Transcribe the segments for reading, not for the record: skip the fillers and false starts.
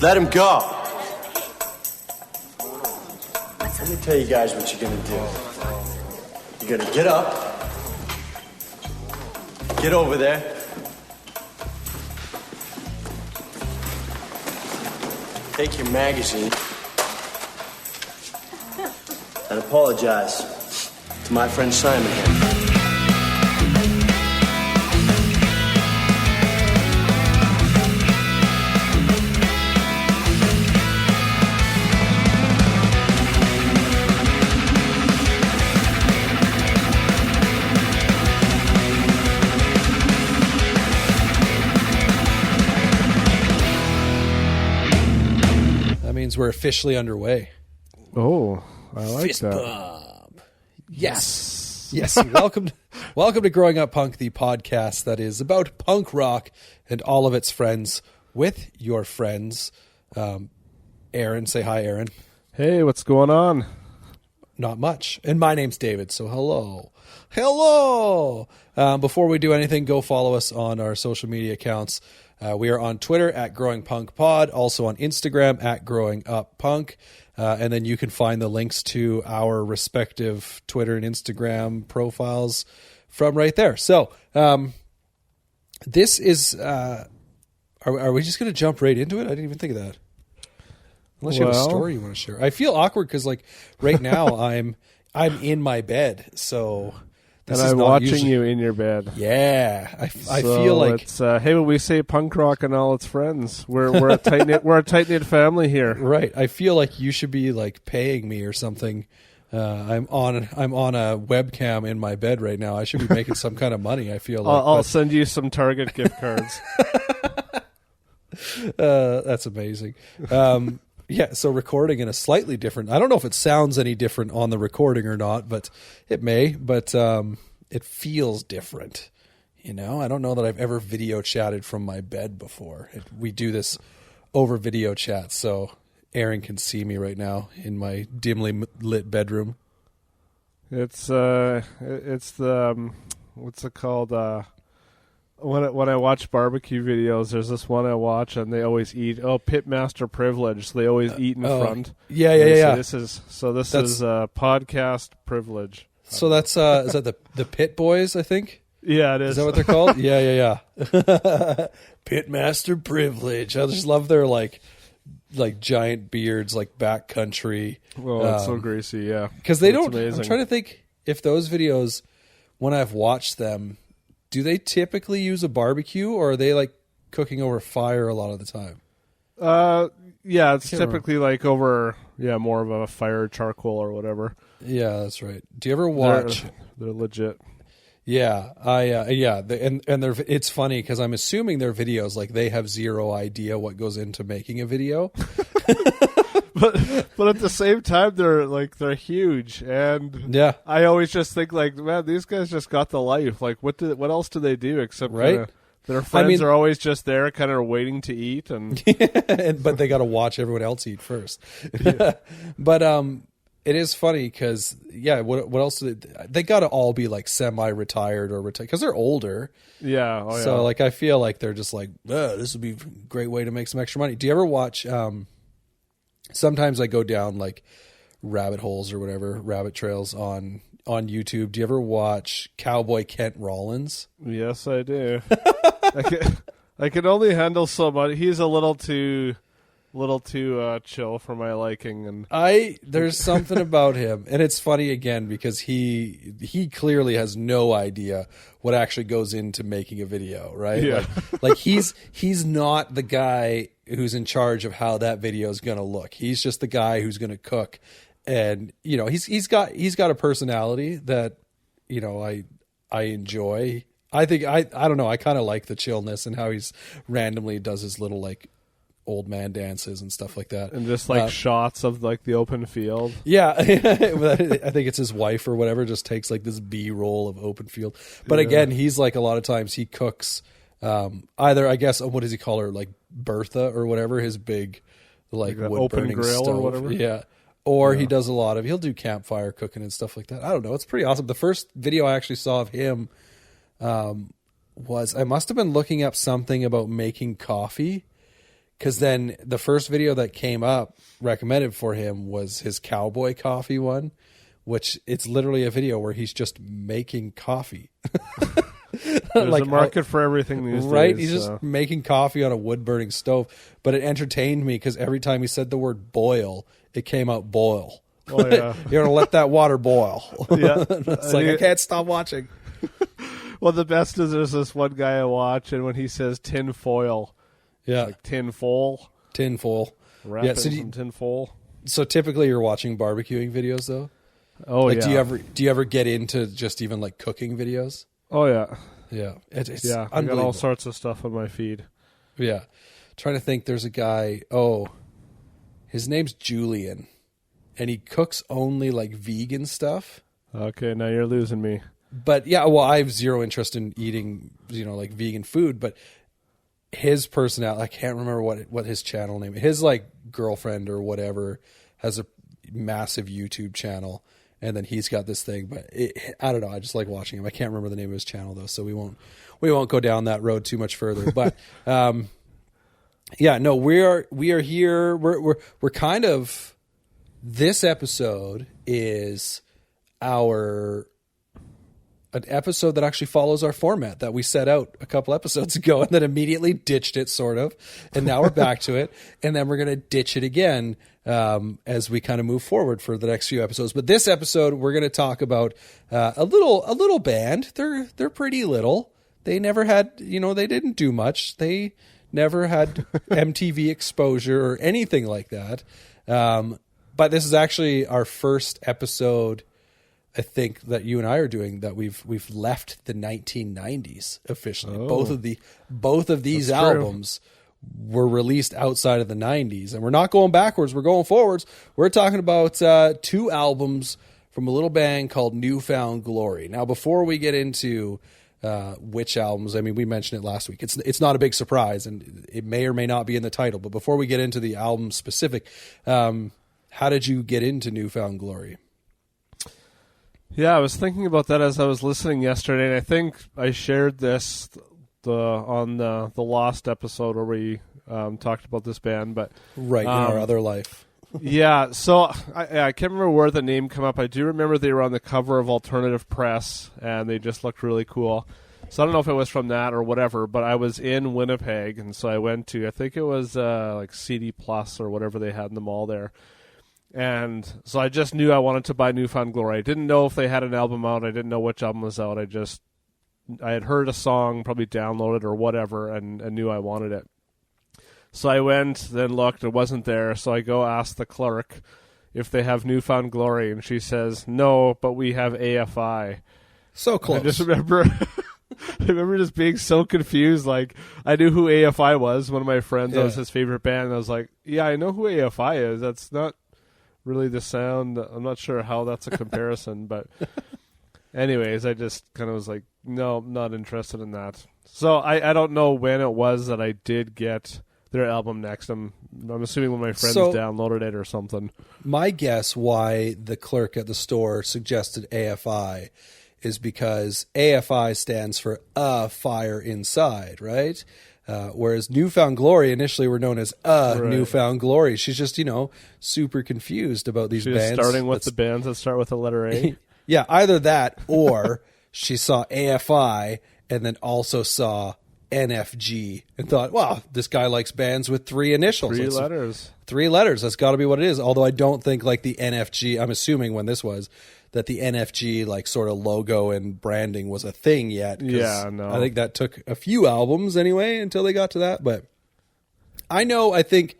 Let him go. Let me tell you guys what you're gonna do. You're gonna get up, get over there, take your magazine, and apologize to my friend Simon here. We're officially underway. Oh, I like Fist that. bump. Yes. Welcome to Growing Up Punk, the podcast that is about punk rock and all of its friends with your friends. Aaron, say hi, Aaron. Hey, what's going on? Not much. And my name's David, so hello. Hello! Before we do anything, go follow us on our social media accounts. We are on Twitter at Growing Punk Pod, also on Instagram at Growing Up Punk. And then you can find the links to our respective Twitter and Instagram profiles from right there. So this is, are we just going to jump right into it? I didn't even think of that. Unless you have a story you want to share. I feel awkward because like right now I'm in my bed. So and I'm watching you in your bed. Yeah, I feel like it's hey, when we say punk rock and all its friends, we're a tight knit family here. Right. I feel like you should be like paying me or something. I'm on a webcam in my bed right now. I should be making some kind of money. I feel like I'll send you some Target gift cards. That's amazing. Yeah, so recording in a slightly different... I don't know if it sounds any different on the recording or not, but it may. But it feels different, you know? I don't know that I've ever video chatted from my bed before. We do this over video chat, so Aaron can see me right now in my dimly lit bedroom. It's the... what's it called? When I watch barbecue videos, there's this one I watch, and they always eat. Pitmaster privilege. So they always eat in front. Yeah. This is podcast privilege. So that's is that the Pit Boys? I think. Yeah, it is. Is that what they're called? Yeah. Pitmaster privilege. I just love their like giant beards, like backcountry. Oh, it's so greasy. Yeah, because they don't. Amazing. I'm trying to think if those videos, when I've watched them. Do they typically use a barbecue, or are they like cooking over fire a lot of the time? Yeah, it's typically like over more of a fire, charcoal or whatever. Yeah, that's right. Do you ever watch? They're legit. Yeah, and they're. It's funny because I'm assuming their videos like they have zero idea what goes into making a video. But at the same time, they're huge, and yeah, I always just think like, man, these guys just got the life. Like, what else do they do except right? Their friends are always just there, kind of waiting to eat, and but they got to watch everyone else eat first. Yeah. But it is funny because what else do they got to all be like semi-retired or retired because they're older. Yeah. So like I feel like they're just like, this would be a great way to make some extra money. Do you ever watch? Sometimes I go down like rabbit holes or whatever, rabbit trails on YouTube. Do you ever watch Cowboy Kent Rollins? Yes, I do. I can only handle so much. He's a little too chill for my liking, and there's something about him, and it's funny again because he clearly has no idea what actually goes into making a video, right? Yeah. Like he's not the guy who's in charge of how that video is going to look. He's just the guy who's going to cook, and you know he's got a personality that you know I enjoy. I think I don't know. I kind of like the chillness and how he's randomly does his little like old man dances and stuff like that, and just like shots of like the open field. Yeah, I think it's his wife or whatever just takes like this B-roll of open field. But again, he's like a lot of times he cooks either I guess what does he call her, like Bertha or whatever, his big like wood burning grill stove or whatever. Yeah. Or he does he'll do campfire cooking and stuff like that. I don't know. It's pretty awesome. The first video I actually saw of him was I must have been looking up something about making coffee Because then the first video that came up recommended for him was his cowboy coffee one, which it's literally a video where he's just making coffee. There's a market for everything these days. Right? He's just making coffee on a wood-burning stove. But it entertained me because every time he said the word boil, it came out boil. Oh, yeah. You're going to let that water boil. Yeah. It's like, I can't stop watching. Well, the best is there's this one guy I watch, and when he says tin foil, Yeah. like tin foil, Tinfoil. wrap Yeah, it so in some tin foil. So typically you're watching barbecuing videos, though? Oh, Like, yeah. do you ever get into just even like cooking videos? Oh, yeah. Yeah. It's Yeah, I got all unbelievable. sorts of stuff on my feed. Yeah. Trying to think, there's a guy, his name's Julian, and he cooks only like vegan stuff. Okay, now you're losing me. But yeah, well, I have zero interest in eating, like vegan food, but his personality, I can't remember what his channel name, his like girlfriend or whatever has a massive YouTube channel, and then he's got this thing, but I don't know. I just like watching him. I can't remember the name of his channel though, so we won't go down that road too much further. But yeah, no, we are here. We're kind of, this episode is an episode that actually follows our format that we set out a couple episodes ago and then immediately ditched it, sort of. And now we're back to it. And then we're going to ditch it again as we kind of move forward for the next few episodes. But this episode, we're going to talk about a little band. They're pretty little. They never had, they didn't do much. They never had MTV exposure or anything like that. But this is actually our first episode, I think, that you and I are doing, that we've left the 1990s officially. Oh. Both of these That's albums were released outside of the 90s, and we're not going backwards, we're going forwards. We're talking about two albums from a little band called New Found Glory. Now, before we get into which albums, I mean, we mentioned it last week. It's not a big surprise, and it may or may not be in the title. But before we get into the album specific, how did you get into New Found Glory? Yeah, I was thinking about that as I was listening yesterday, and I think I shared this on the Lost episode where we talked about this band. But Right, in our other life. yeah, so I can't remember where the name came up. I do remember they were on the cover of Alternative Press, and they just looked really cool. So I don't know if it was from that or whatever, but I was in Winnipeg, and so I went to, I think it was like CD Plus or whatever they had in the mall there. And so I just knew I wanted to buy New Found Glory. I didn't know if they had an album out. I didn't know which album was out. I had heard a song, probably downloaded or whatever, and knew I wanted it. So I went, then looked, it wasn't there. So I go ask the clerk if they have New Found Glory, and she says, no, but we have AFI. So close. I just remember, I remember just being so confused. Like, I knew who AFI was. One of my friends, that was his favorite band. And I was like, yeah, I know who AFI is. That's not really the sound. I'm not sure how that's a comparison, but anyways, I just kind of was like, no, I'm not interested in that. So I don't know when it was that I did get their album next. I'm assuming when my friends downloaded it or something. My guess why the clerk at the store suggested AFI is because AFI stands for A Fire Inside, right? Whereas New Found Glory initially were known as New Found Glory. She's just, super confused about these bands. Starting with the bands that start with the letter A. Yeah, either that or she saw AFI and then also saw NFG and thought, wow, this guy likes bands with three initials. Three letters. Three letters. That's got to be what it is. Although I don't think like the NFG, I'm assuming when this was, that the NFG like sort of logo and branding was a thing yet. Yeah, no. I think that took a few albums anyway until they got to that. But I think,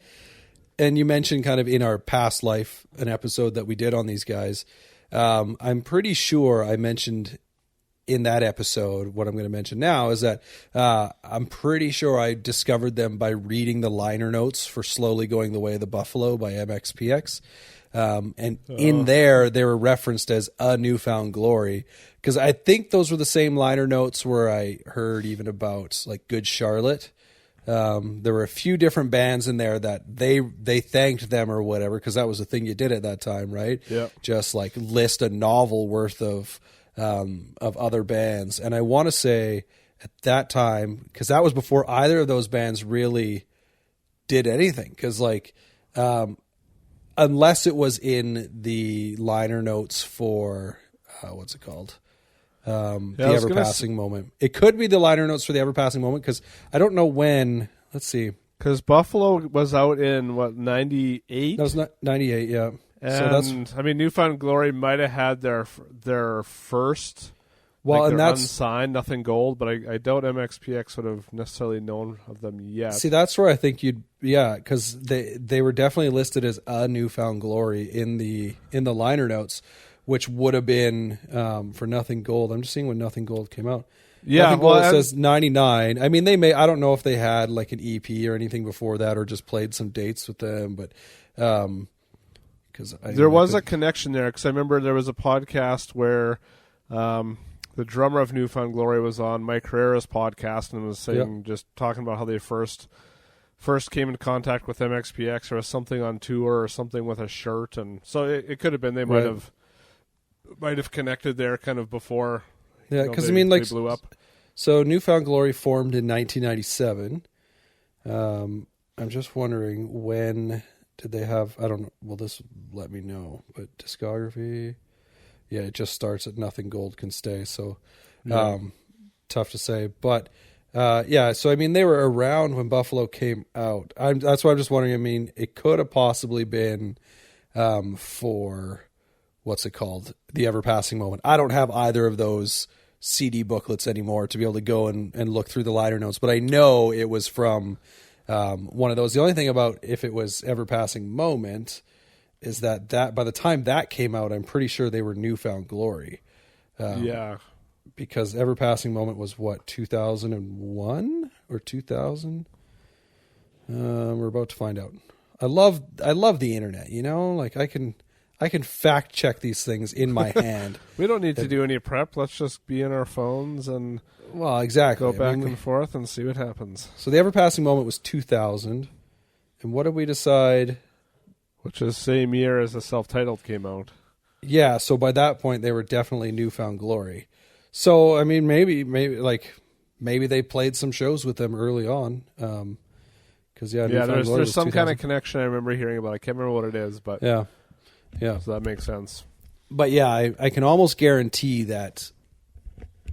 and you mentioned kind of in our past life, an episode that we did on these guys. I'm pretty sure I mentioned in that episode, what I'm going to mention now is that I'm pretty sure I discovered them by reading the liner notes for Slowly Going the Way of the Buffalo by MXPX. In there, they were referenced as A New Found Glory, because I think those were the same liner notes where I heard even about like Good Charlotte. There were a few different bands in there that they thanked them or whatever, because that was the thing you did at that time, right? Yeah. Just like list a novel worth of other bands. And I want to say at that time, because that was before either of those bands really did anything because unless it was in the liner notes for what's it called? The Ever Passing Moment. It could be the liner notes for the Ever Passing Moment because I don't know when. Let's see. Because Buffalo was out in, what, 98? That was 98, yeah. And, so that's, I mean, Newfound Glory might have had their first, well, and their that's unsigned, Nothing Gold, but I doubt MXPX would have necessarily known of them yet. See, that's where I think because they were definitely listed as a Newfound Glory in the liner notes, which would have been for Nothing Gold. I'm just seeing when Nothing Gold came out. Yeah, Nothing Gold says 99. I mean, I don't know if they had like an EP or anything before that, or just played some dates with them, but because there was a connection there. Because I remember there was a podcast where the drummer of Newfound Glory was on Mike Herrera's podcast and was saying, just talking about how they first came in contact with MXPX, or something on tour, or something with a shirt, and so it could have been they might have connected there kind of before. Yeah, because I mean, they blew up. So Newfound Glory formed in 1997. I'm just wondering, when did they have? I don't know. Will this let me know? But discography, yeah, it just starts at Nothing Gold Can Stay. So tough to say, but yeah. So I mean, they were around when Buffalo came out. That's why I'm just wondering. I mean, it could have possibly been for what's it called, the Ever Passing Moment. I don't have either of those CD booklets anymore to be able to go and look through the liner notes, but I know it was from one of those. The only thing about if it was Ever Passing Moment is that by the time that came out, I'm pretty sure they were Newfound Glory. Because Ever Passing Moment was what, 2001 or 2000? We're about to find out. I love the internet, like I can fact check these things in my hand. We don't need to do any prep. Let's just be in our phones and exactly go back and forth and see what happens. So the Ever Passing Moment was 2000. And what did we decide? Which is same year as the self-titled came out. Yeah, so by that point they were definitely Newfound Glory. So I mean, maybe they played some shows with them early on. Because there's some kind of connection I remember hearing about. I can't remember what it is, but yeah. So that makes sense. But yeah, I can almost guarantee that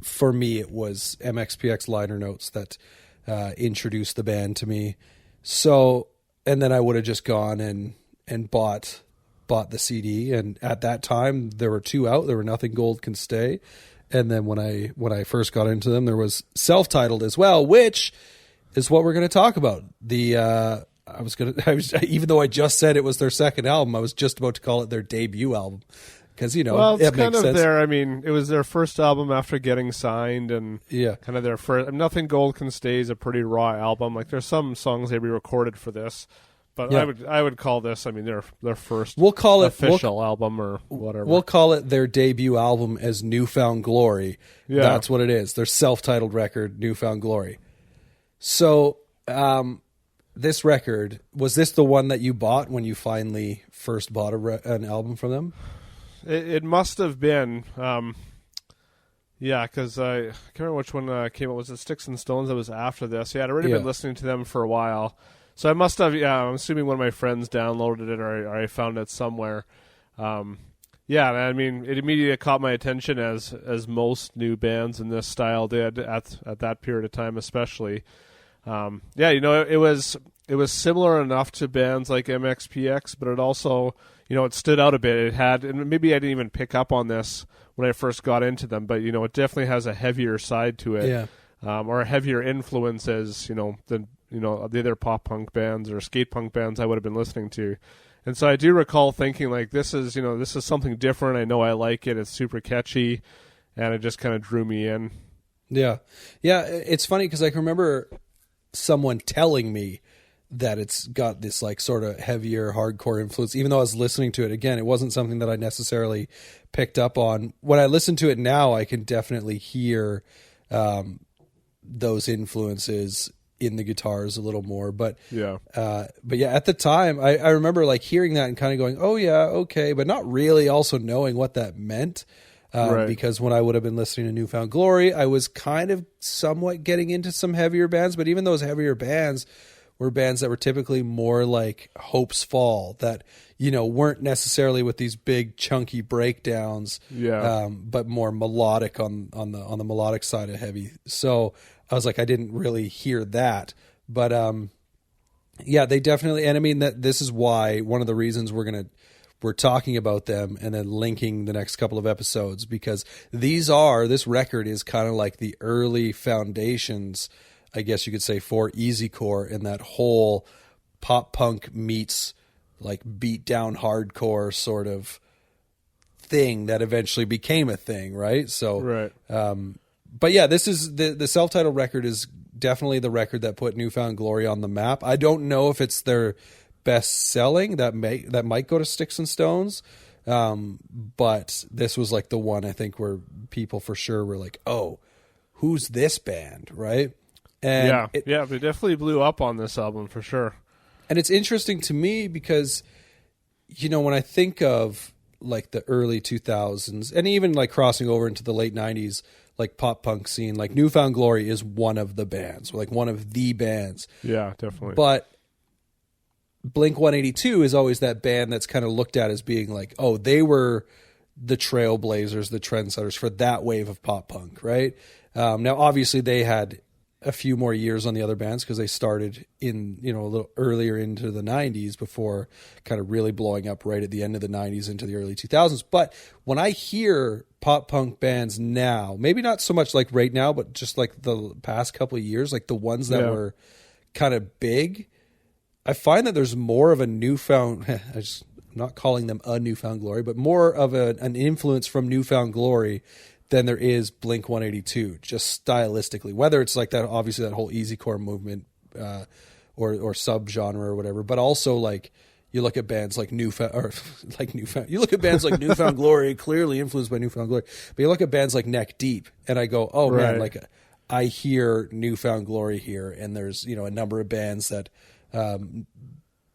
for me it was MXPX liner notes that introduced the band to me. So, and then I would have just gone and bought the CD. And at that time there were two out. There were Nothing Gold Can Stay. And then when I first got into them, there was self-titled as well, which is what we're going to talk about. Even though I just said it was their second album, I was just about to call it their debut album because well, it's it kind makes of sense. I mean, it was their first album after getting signed, and kind of their first. Nothing Gold Can Stay is a pretty raw album. Like there's some songs they re-recorded for this, but I would call this. I mean, their first. We'll call it official album or whatever. We'll call it their debut album as Newfound Glory. Yeah, that's what it is. Their self-titled record, Newfound Glory. So. This record, was this the one that you bought when you finally first bought an album from them? It must have been. Because I can't remember which one came out. Was it Sticks and Stones that was after this? Yeah, I'd already been listening to them for a while. So I must have, I'm assuming one of my friends downloaded it or I found it somewhere. I mean, it immediately caught my attention as most new bands in this style did at that period of time especially. It was similar enough to bands like MXPX, but it also, it stood out a bit. It had, and maybe I didn't even pick up on this when I first got into them, but it definitely has a heavier side to it, or a heavier influences, than the other pop punk bands or skate punk bands I would have been listening to. And so I do recall thinking like, this is something different. I know I like it. It's super catchy, and it just kind of drew me in. Yeah, it's funny because I can remember someone telling me that it's got this like sort of heavier hardcore influence, even though I was listening to it again, it wasn't something that I necessarily picked up on. When I listen to it now, I can definitely hear those influences in the guitars a little more, but at the time I remember like hearing that and kind of going, oh yeah, okay, but not really also knowing what that meant. Because when I would have been listening to Newfound Glory, I was kind of somewhat getting into some heavier bands, but even those heavier bands were bands that were typically more like Hope's Fall, that, you know, weren't necessarily with these big chunky breakdowns, but more melodic on the melodic side of heavy. So I was like, I didn't really hear that, but yeah, they definitely, and I mean that this is why one of the reasons we're talking about them and then linking the next couple of episodes, because this record is kind of like the early foundations, I guess you could say, for Easycore, and that whole pop punk meets like beat down hardcore sort of thing that eventually became a thing, right? So, right. But yeah, this is the self-titled record is definitely the record that put New Found Glory on the map. I don't know if it's their best selling, that might go to Sticks and Stones, but this was like the one, I think, where people for sure were like, oh, who's this band, right? And they definitely blew up on this album for sure. And it's interesting to me because, you know, when I think of like the early 2000s and even like crossing over into the late 90s, like pop punk scene, like New Found Glory is one of the bands, like one of the bands. Yeah, definitely. But Blink-182 is always that band that's kind of looked at as being like, oh, they were the trailblazers, the trendsetters for that wave of pop punk, right? Now, obviously, they had a few more years on the other bands because they started in, you know, a little earlier into the 90s before kind of really blowing up right at the end of the 90s into the early 2000s. But when I hear pop punk bands now, maybe not so much like right now, but just like the past couple of years, like the ones that were kind of big, I find that there's more of a newfound, I'm not calling them a New Found Glory, but more of an influence from New Found Glory than there is Blink-182, just stylistically. Whether it's like that, obviously that whole easycore movement or subgenre or whatever, but also like you look at bands like you look at bands like New Found Glory, clearly influenced by New Found Glory, but you look at bands like Neck Deep, and I go, oh man, like I hear New Found Glory here, and there's, you know, a number of bands that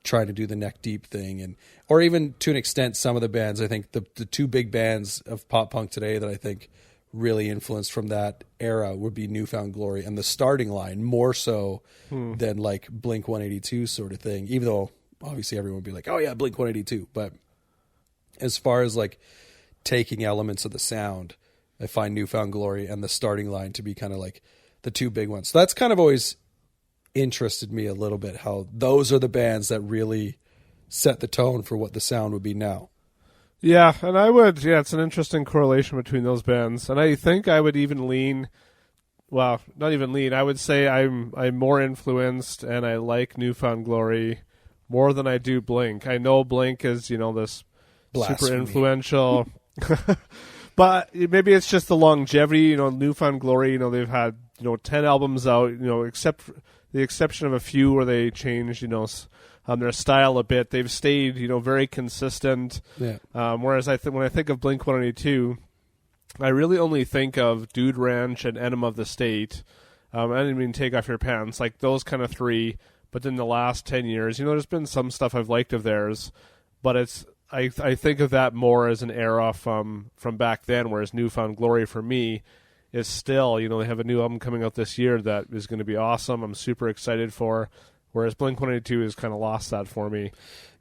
trying to do the Neck Deep thing, or even to an extent some of the bands. I think the two big bands of pop punk today that I think really influenced from that era would be New Found Glory and The Starting Line, more so than like Blink-182 sort of thing, even though obviously everyone would be like, oh yeah, Blink-182. But as far as like taking elements of the sound, I find New Found Glory and The Starting Line to be kind of like the two big ones. So that's kind of always interested me a little bit, how those are the bands that really set the tone for what the sound would be now. Yeah, and it's an interesting correlation between those bands. And I think I would even I would say I'm more influenced and I like New Found Glory more than I do Blink. I know Blink is, you know, this super influential, but maybe it's just the longevity, you know, New Found Glory, you know, they've had, you know, 10 albums out, you know, except the exception of a few where they changed, you know, their style a bit. They've stayed, you know, very consistent. Yeah. Whereas when I think of Blink-182, I really only think of Dude Ranch and Enema of the State. I didn't mean Take Off Your Pants, like those kind of three. But in the last 10 years, you know, there's been some stuff I've liked of theirs, but I think of that more as an era from back then, whereas New Found Glory for me is still, you know, they have a new album coming out this year that is going to be awesome. I'm super excited for, whereas Blink-182 has kind of lost that for me.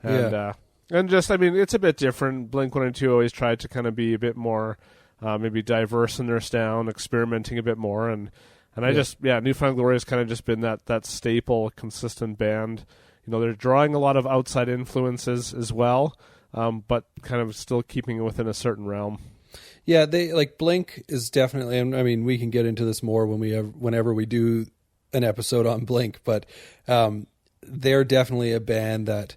And, and just, I mean, it's a bit different. Blink-182 always tried to kind of be a bit more maybe diverse in their sound, experimenting a bit more. And New Found Glory has kind of just been that staple, consistent band. You know, they're drawing a lot of outside influences as well, but kind of still keeping it within a certain realm. Yeah, they like Blink is definitely, and I mean, we can get into this more whenever we do an episode on Blink, but they're definitely a band that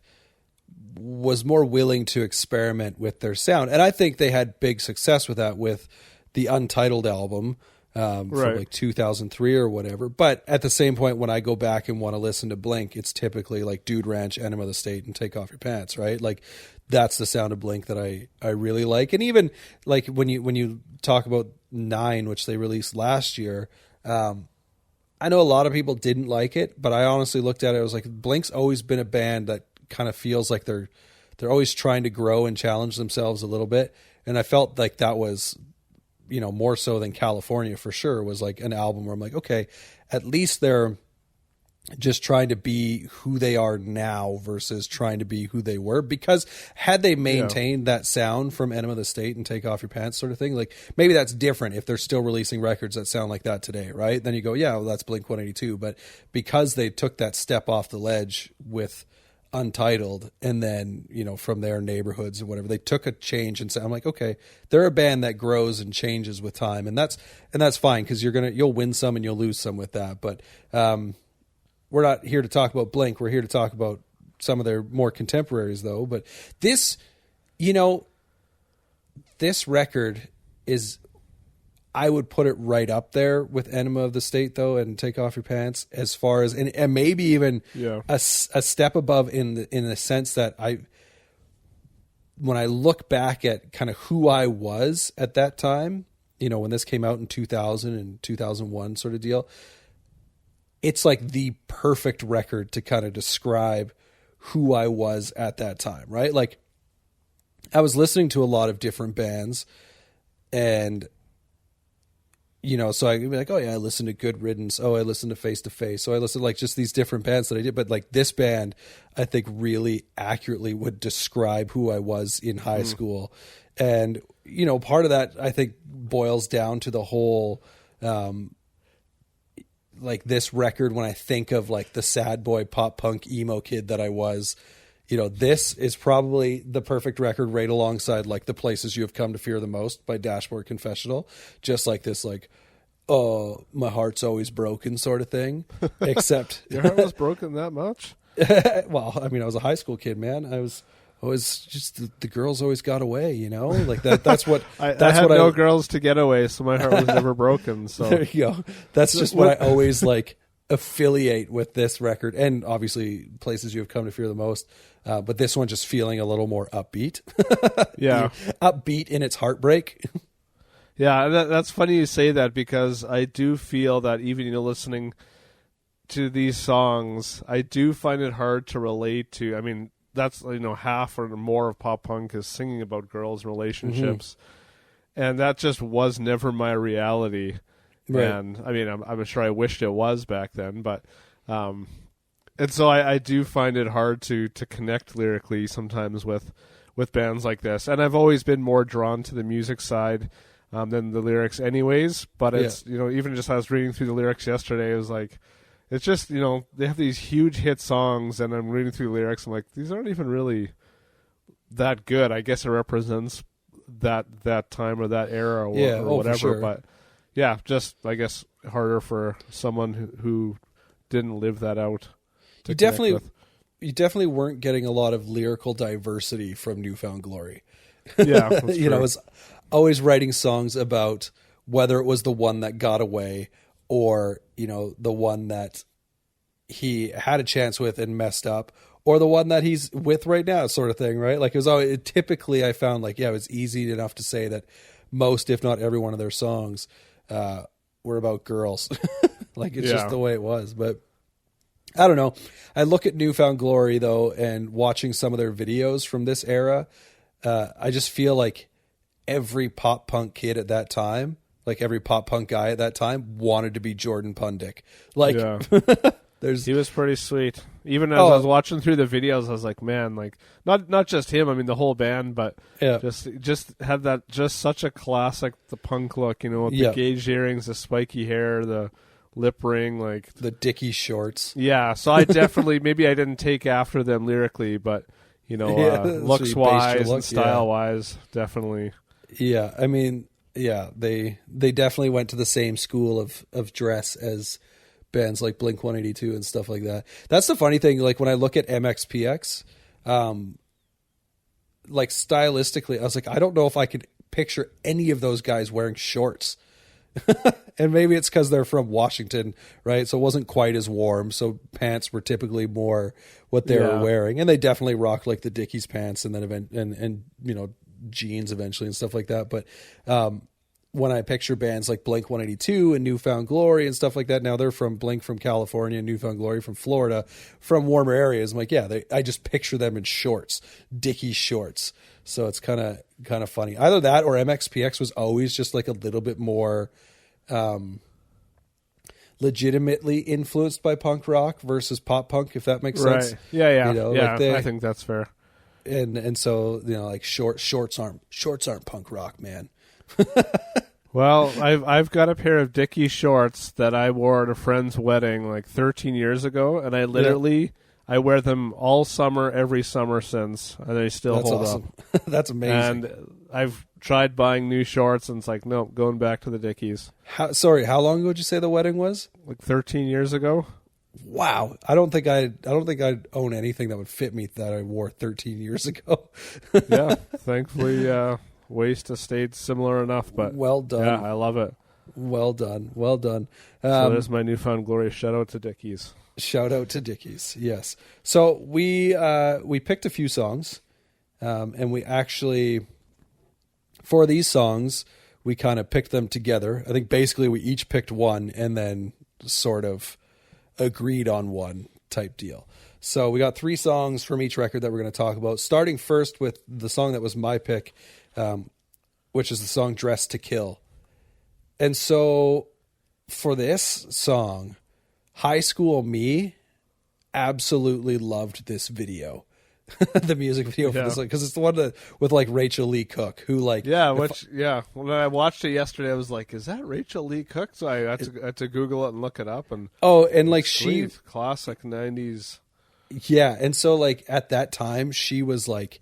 was more willing to experiment with their sound. And I think they had big success with that with the Untitled album from like 2003 or whatever. But at the same point, when I go back and want to listen to Blink, it's typically like Dude Ranch, Enema of the State, and Take Off Your Pants, right? Like that's the sound of Blink that I really like. And even like when you talk about 9, which they released last year, I know a lot of people didn't like it, but I honestly looked at it, I was like, Blink's always been a band that kind of feels like they're always trying to grow and challenge themselves a little bit. And I felt like that was, you know, more so than California for sure, was like an album where I'm like, okay, at least they're just trying to be who they are now versus trying to be who they were. Because had they maintained that sound from Enema of the State and Take Off Your Pants sort of thing, like maybe that's different if they're still releasing records that sound like that today, right? Then you go, yeah, well, that's Blink-182. But because they took that step off the ledge with Untitled, and then, you know, from their Neighborhoods or whatever, they took a change and said, I'm like, okay, they're a band that grows and changes with time, and that's fine, because you'll win some and you'll lose some with that. But we're not here to talk about Blink. We're here to talk about some of their more contemporaries, though. But this, you know, this record is, I would put it right up there with Enema of the State, though, and Take Off Your Pants, as far as, and maybe even a step above in the sense that when I look back at kind of who I was at that time, you know, when this came out in 2000 and 2001 sort of deal, it's like the perfect record to kind of describe who I was at that time, right? Like, I was listening to a lot of different bands, and, you know, so I'd be like, oh yeah, I listened to Good Riddance. Oh, I listened to Face to Face. So I listened to like just these different bands that I did. But like this band, I think really accurately would describe who I was in high school. And, you know, part of that I think boils down to the whole, like this record, when I think of like the sad boy pop punk emo kid that I was, you know, this is probably the perfect record right alongside like The Places You Have Come to Fear the Most by Dashboard Confessional. Just like this, like, oh, my heart's always broken sort of thing. Except your heart was broken that much? Well, I mean, I was a high school kid, man. I was just the girls always got away, you know, like that. That's what I had no girls to get away, so my heart was never broken. So there you go. That's just what I always like affiliate with this record, and obviously Places You Have Come to Fear the Most. But this one just feeling a little more upbeat. Yeah, upbeat in its heartbreak. Yeah, that's funny you say that, because I do feel that even, you know, listening to these songs, I do find it hard to relate to. I mean, that's, you know, half or more of pop punk is singing about girls and relationships, and that just was never my reality. Right. And I mean, I'm sure I wished it was back then, but and so I do find it hard to connect lyrically sometimes with bands like this. And I've always been more drawn to the music side than the lyrics anyways. But it's, you know, even just I was reading through the lyrics yesterday, it was like, it's just, you know, they have these huge hit songs, and I'm reading through the lyrics, I'm like, these aren't even really that good. I guess it represents that time or that era or whatever. Sure. But yeah, just, I guess, harder for someone who didn't live that out. You definitely weren't getting a lot of lyrical diversity from New Found Glory. Yeah, that's you know, I was always writing songs about whether it was the one that got away, or, you know, the one that he had a chance with and messed up, or the one that he's with right now, sort of thing, right? Like, it was always, typically I found, like, yeah, it was easy enough to say that most, if not every one of their songs were about girls. Like, it's just the way it was. But I don't know. I look at New Found Glory, though, and watching some of their videos from this era, I just feel like every pop punk kid at that time, like every pop punk guy at that time, wanted to be Jordan Pundik. Like, he was pretty sweet. Even as I was watching through the videos, I was like, man, like, not just him, I mean the whole band, but just had that, just such a classic, the punk look, you know, with the gauge earrings, the spiky hair, the lip ring, like the Dickie shorts. Yeah, so I definitely, maybe I didn't take after them lyrically, but, you know, looks wise and style wise, definitely. Yeah, I mean, yeah, they definitely went to the same school of dress as bands like Blink-182 and stuff like that. That's the funny thing. Like, when I look at MXPX, like, stylistically, I was like, I don't know if I could picture any of those guys wearing shorts. And maybe it's because they're from Washington, right? So it wasn't quite as warm. So pants were typically more what they were wearing, and they definitely rocked like the Dickies pants, and then and you know, jeans eventually and stuff like that. But when I picture bands like Blink-182 and New Found Glory and stuff like that, now they're from Blink from California and New Found Glory from Florida, from warmer areas. I'm like, yeah, I just picture them in shorts, Dickies shorts. So it's kind of funny. Either that or MXPX was always just like a little bit more, legitimately influenced by punk rock versus pop punk, if that makes Right. sense. Yeah. You know, yeah. like they- I think that's fair. And so, you know, like shorts aren't punk rock, man. Well, I've got a pair of Dickie shorts that I wore at a friend's wedding like 13 years ago, and I literally I wear them all summer, every summer since, and they still That's hold awesome. up. That's amazing. And I've tried buying new shorts, and it's like, nope, going back to the Dickies. How long ago did you say the wedding was? Like 13 years ago. Wow. I don't think I'd own anything that would fit me that I wore 13 years ago. Yeah, thankfully, waist has stayed similar enough, but Well done. yeah, I love it. Well done. Well done. So there's my newfound glory. Shout out to Dickies. Shout out to Dickies. Yes. So we picked a few songs, and we actually, for these songs, we kind of picked them together. I think basically we each picked one and then sort of agreed on one type deal. So we got 3 songs from each record that we're going to talk about, starting first with the song that was my pick, which is the song Dressed to Kill. And so for this song, high school me absolutely loved this video. The music video for this, because it's the one that with like Rachel Lee Cook, who like when I watched it yesterday, I was like, "Is that Rachel Lee Cook?" So I had to Google it and look it up, and and like sweet, classic '90s. Yeah, and so like at that time, she was like,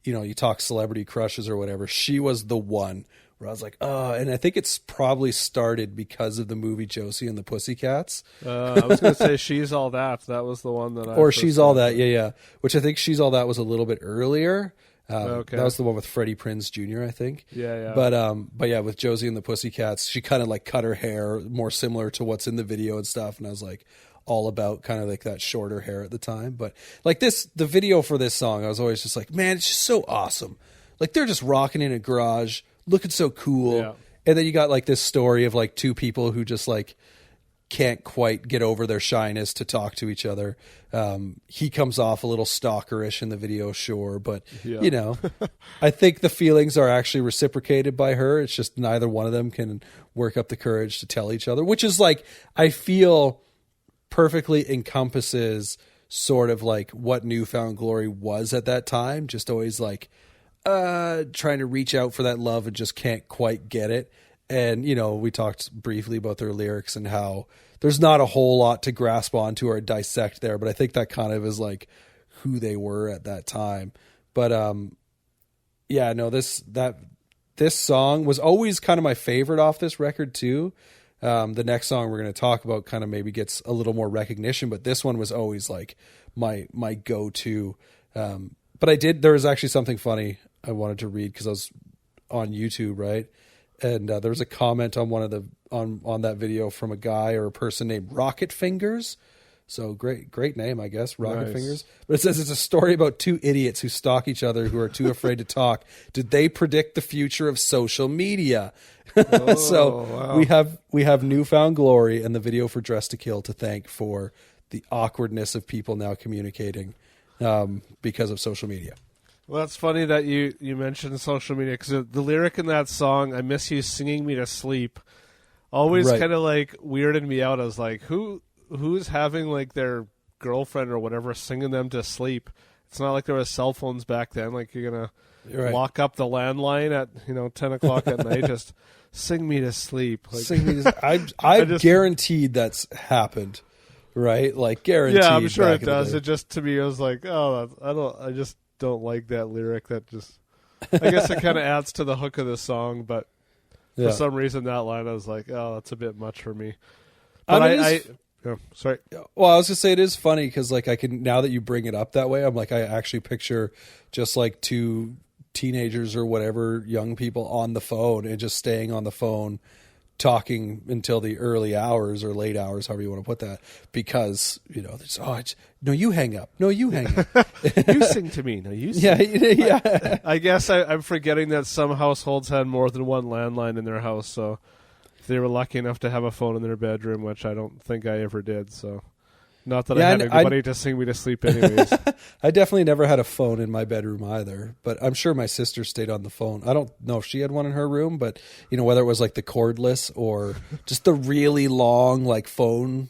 you know, you talk celebrity crushes or whatever. She was the one where I was like, oh, and I think it's probably started because of the movie Josie and the Pussycats. I was going to say She's All That. That was the one that I Or first She's All saw. That, yeah. Which I think She's All That was a little bit earlier. Okay. That was the one with Freddie Prinze Jr., I think. Yeah. But yeah, with Josie and the Pussycats, she kind of like cut her hair more similar to what's in the video and stuff. And I was like all about kind of like that shorter hair at the time. But like the video for this song, I was always just like, man, it's just so awesome. Like they're just rocking in a garage, looking so cool. Yeah. And then you got like this story of like 2 people who just like can't quite get over their shyness to talk to each other. He comes off a little stalkerish in the video, sure, but you know, I think the feelings are actually reciprocated by her. It's just neither one of them can work up the courage to tell each other, which is like, I feel perfectly encompasses sort of like what Newfound Glory was at that time. Just always like, trying to reach out for that love and just can't quite get it. And, you know, we talked briefly about their lyrics and how there's not a whole lot to grasp onto or dissect there, but I think that kind of is like who they were at that time. But, yeah, no, this song was always kind of my favorite off this record too. The next song we're going to talk about kind of maybe gets a little more recognition, but this one was always like my go-to. But there was actually something funny I wanted to read because I was on YouTube, right? And there was a comment on on that video from a guy or a person named Rocket Fingers. So great name, I guess, Rocket Nice. Fingers. But it says it's a story about 2 idiots who stalk each other who are too afraid to talk. Did they predict the future of social media? So wow. we have Newfound Glory and the video for Dress to Kill to thank for the awkwardness of people now communicating because of social media. Well, that's funny that you mentioned social media, because the lyric in that song, "I miss you singing me to sleep," always Right. kind of like weirded me out. I was like, who's having like their girlfriend or whatever singing them to sleep? It's not like there was cell phones back then. Like you're gonna Right. lock up the landline at 10 o'clock at night, just sing me to sleep. Like, I'm just- guaranteed that's happened, right? Like guaranteed. yeah, I'm sure back it in the does. day. It just, to me, I was like, oh, I just don't like that lyric. That just, I guess it kind of adds to the hook of the song, but Yeah. for some reason that line, I was like, oh, that's a bit much for me. I But mean, sorry. Well, I was gonna say it is funny because like I can, now that you bring it up that way, I'm like, I actually picture just like 2 teenagers or whatever young people on the phone and just staying on the phone talking until the early hours or late hours, however you want to put that, because there's no, you hang up, no, you hang up. You sing to me. No, you sing. yeah. I guess I'm forgetting that some households had more than one landline in their house, so if they were lucky enough to have a phone in their bedroom, which I don't think I ever did, so Not that Yeah, I had and anybody to sing me to sleep anyways. I definitely never had a phone in my bedroom either, but I'm sure my sister stayed on the phone. I don't know if she had one in her room, but whether it was like the cordless or just the really long like phone,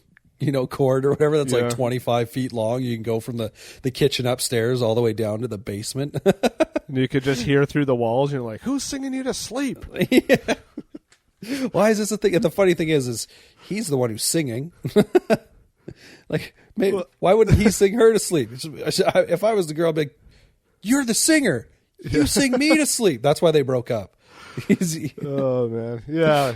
cord or whatever that's like 25 feet long. You can go from the kitchen upstairs all the way down to the basement. And you could just hear through the walls. You're like, who's singing you to sleep? Yeah. Why is this a thing? And the funny thing is he's the one who's singing. Like, maybe, why wouldn't he sing her to sleep? If I was the girl, I'd be like, you're the singer. You sing me to sleep. That's why they broke up. Oh, man. Yeah.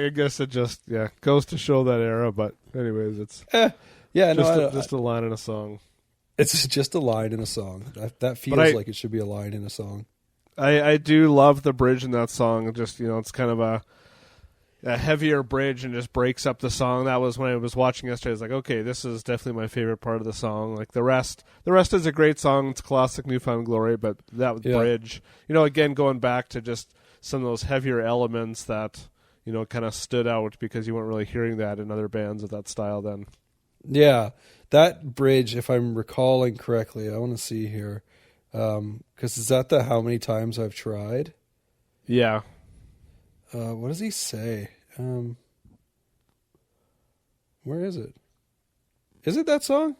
I guess it just, goes to show that era. But anyways, it's just a line in a song. It's just a line in a song. That feels like it should be a line in a song. I do love the bridge in that song. Just, it's kind of a heavier bridge and just breaks up the song. That was when I was watching yesterday. I was like, okay, this is definitely my favorite part of the song. Like the rest is a great song. It's classic New Found Glory, but that bridge, again, going back to just some of those heavier elements that, kind of stood out because you weren't really hearing that in other bands of that style then. Yeah. That bridge, if I'm recalling correctly, I want to see here. Because is that the how many times I've tried? Yeah. What does he say? Where is it? Is it that song?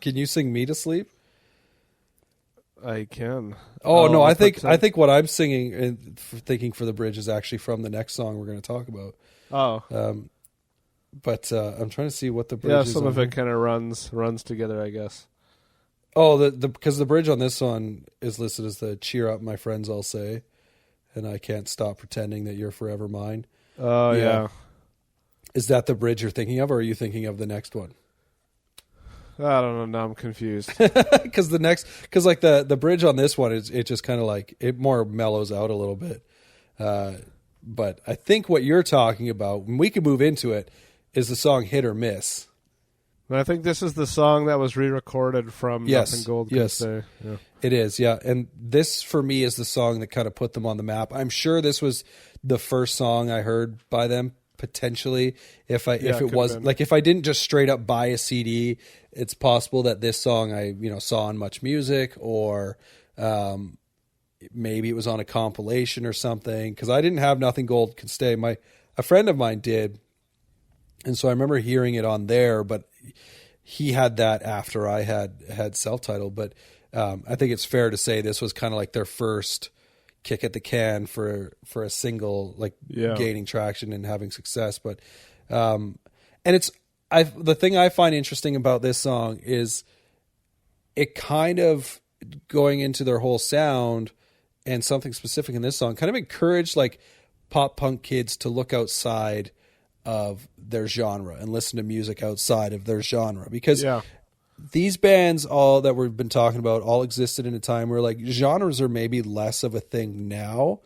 Can you sing me to sleep? I can. Oh no, I think what I'm singing and thinking for the bridge is actually from the next song we're going to talk about. Oh. But I'm trying to see what the bridge is. Yeah, some of it kind of runs together, I guess. Oh, because the bridge on this one is listed as the "Cheer up, my friends, I'll say," and I can't stop pretending that you're forever mine. Oh yeah. Is that the bridge you're thinking of, or are you thinking of the next one? I don't know. Now I'm confused. Because like the bridge on this one it just kind of like it more mellows out a little bit. But I think what you're talking about, when we can move into it, is the song "Hit or Miss." And I think this is the song that was re-recorded from Nothing Gold Can Stay. Yeah. It is, yeah. And this, for me, is the song that kind of put them on the map. I'm sure this was the first song I heard by them, potentially. If I didn't just straight up buy a CD, it's possible that this song I saw on Much Music, or maybe it was on a compilation or something. Because I didn't have Nothing Gold Can Stay. A friend of mine did. And so I remember hearing it on there, but he had that after I had self-titled. But I think it's fair to say this was kind of like their first kick at the can for a single, like gaining traction and having success. But and the thing I find interesting about this song is it kind of, going into their whole sound and something specific in this song, kind of encouraged like pop punk kids to look outside of their genre and listen to music outside of their genre, because these bands all that we've been talking about all existed in a time where like genres are maybe less of a thing now,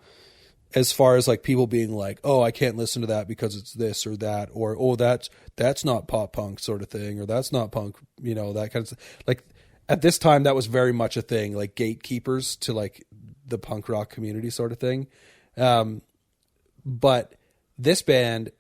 as far as like people being like, oh, I can't listen to that because it's this or that, or oh, that's not pop punk sort of thing, or that's not punk, that kind of stuff. Like at this time that was very much a thing, like gatekeepers to like the punk rock community sort of thing. But this band,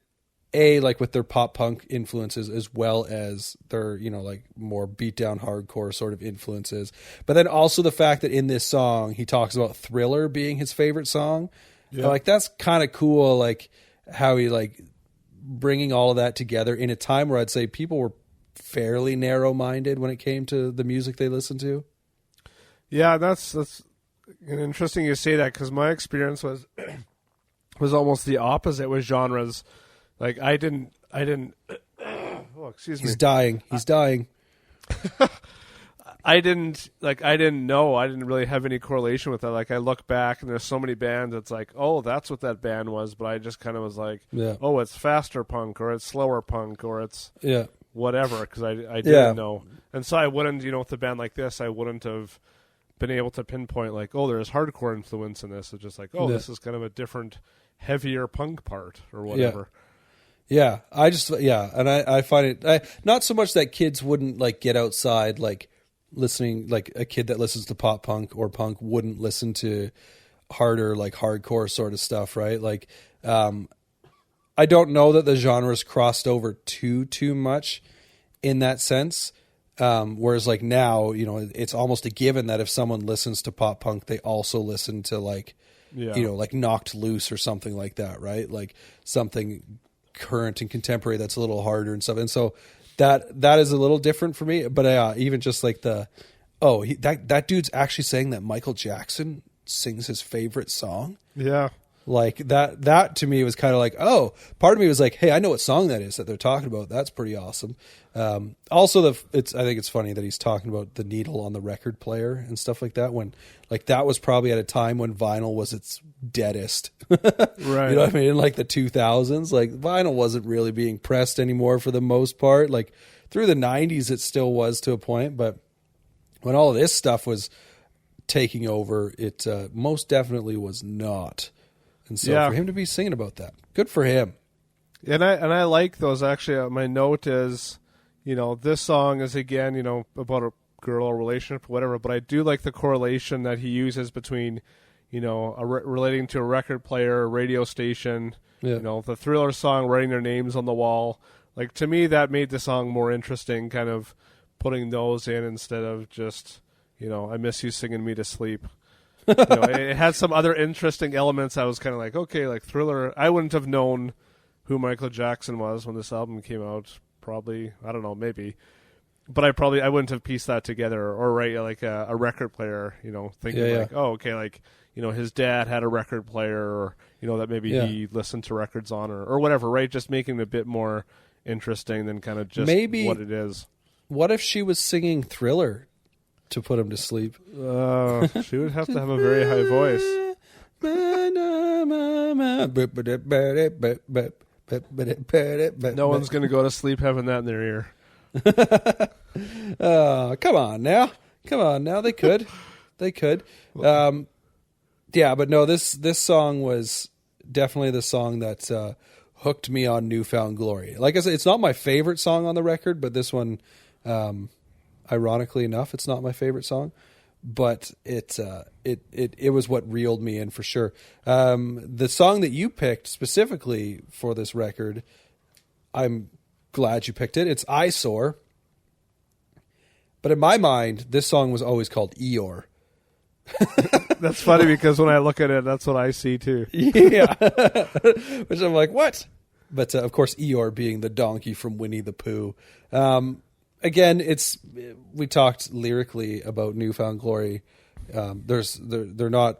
like with their pop punk influences as well as their, like more beat down hardcore sort of influences. But then also the fact that in this song, he talks about Thriller being his favorite song. Yeah. Like that's kind of cool. Like how he like bringing all of that together in a time where I'd say people were fairly narrow minded when it came to the music they listened to. Yeah, that's interesting you say that, because my experience was almost the opposite with genres. Like I didn't. Oh, excuse me. He's dying. I didn't know. I didn't really have any correlation with that. Like I look back and there's so many bands. It's like, oh, that's what that band was. But I just kind of was like, oh, it's faster punk, or it's slower punk, or it's whatever. Because I didn't know. And so I wouldn't, with a band like this, I wouldn't have been able to pinpoint like, oh, there's hardcore influence in this. It's just like, oh, this is kind of a different, heavier punk part or whatever. Yeah, and I find it not so much that kids wouldn't like get outside, like listening, like a kid that listens to pop punk or punk wouldn't listen to harder, like hardcore sort of stuff, right? Like, I don't know that the genres crossed over too much in that sense. Whereas like now, you know, it's almost a given that if someone listens to pop punk, they also listen to like, you know, like Knocked Loose or something like that, right? Like something current and contemporary that's a little harder and stuff. And so that is a little different for me. But even just like that dude's actually saying that Michael Jackson sings his favorite song. Yeah. Like that to me was kind of like, oh, part of me was like, hey, I know what song that is that they're talking about. That's pretty awesome. Also, I think it's funny that he's talking about the needle on the record player and stuff like that. When like that was probably at a time when vinyl was its deadest, Right? You know what I mean? In like the 2000s, like vinyl wasn't really being pressed anymore for the most part. Like through the 90s, it still was to a point, but when all of this stuff was taking over, it most definitely was not. And so for him to be singing about that, good for him. And I like those. Actually, my note is, you know, this song is again, you know, about a girl or relationship, whatever. But I do like the correlation that he uses between, you know, relating to a record player, a radio station, you know, the Thriller song, writing their names on the wall. Like to me, that made the song more interesting. Kind of putting those in instead of just, you know, I miss you singing me to sleep. You know, it had some other interesting elements. I was kind of like, okay, like Thriller. I wouldn't have known who Michael Jackson was when this album came out. Probably, I don't know, maybe. But I wouldn't have pieced that together. Or right, like a record player, you know, thinking like, oh, okay, like, you know, his dad had a record player, or you know that maybe he listened to records on, or whatever. Right, just making it a bit more interesting than kind of just maybe what it is. What if she was singing Thriller to put him to sleep? She would have to have a very high voice. No one's going to go to sleep having that in their ear. Come on now. They could. Yeah, but no, this song was definitely the song that hooked me on New Found Glory. Like I said, it's not my favorite song on the record, but this one, ironically enough, it's not my favorite song, but it was what reeled me in for sure. The song that you picked specifically for this record, I'm glad you picked it. It's Eyesore. But in my mind, this song was always called Eeyore. That's funny because when I look at it, that's what I see too. Yeah. Which I'm like, what? But of course, Eeyore being the donkey from Winnie the Pooh. Again, we talked lyrically about New Found Glory. They're not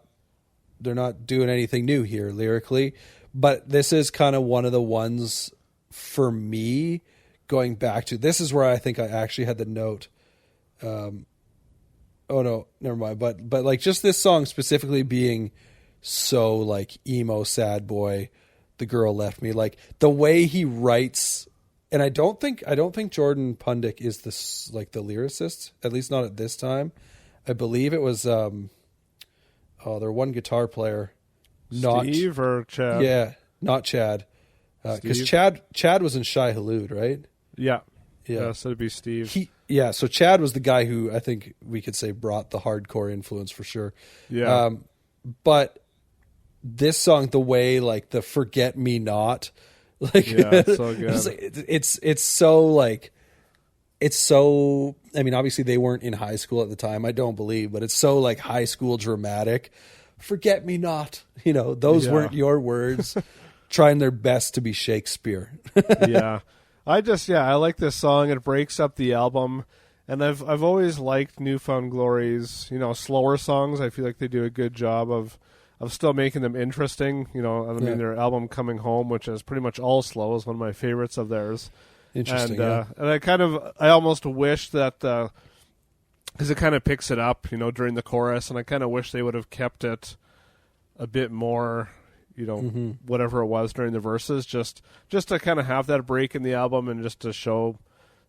doing anything new here lyrically, but this is kind of one of the ones for me going back to. This is where I think I actually had the note. Oh no, never mind. But like just this song specifically being so like emo sad boy, the girl left me. Like the way he writes. And I don't think Jordan Pundik is the lyricist, at least not at this time. I believe it was their one guitar player, Steve or Chad. Yeah, not Chad, because Chad was in Shai Hulud, right? Yeah. So it'd be Steve. So Chad was the guy who I think we could say brought the hardcore influence for sure. Yeah. But this song, the way like the Forget Me Not. Like, it's so good. It's so like, it's so, I mean, obviously they weren't in high school at the time, I don't believe, but it's so like high school dramatic. Forget me not, you know, those weren't your words, trying their best to be Shakespeare. Yeah. I like this song. It breaks up the album. And I've always liked New Found Glory's, you know, slower songs. I feel like they do a good job of still making them interesting. You know, I mean, their album Coming Home, which is pretty much all slow, is one of my favorites of theirs. Interesting. And I almost wish that, because it kind of picks it up, you know, during the chorus, and I kind of wish they would have kept it a bit more, you know, whatever it was during the verses, just to kind of have that break in the album and just to show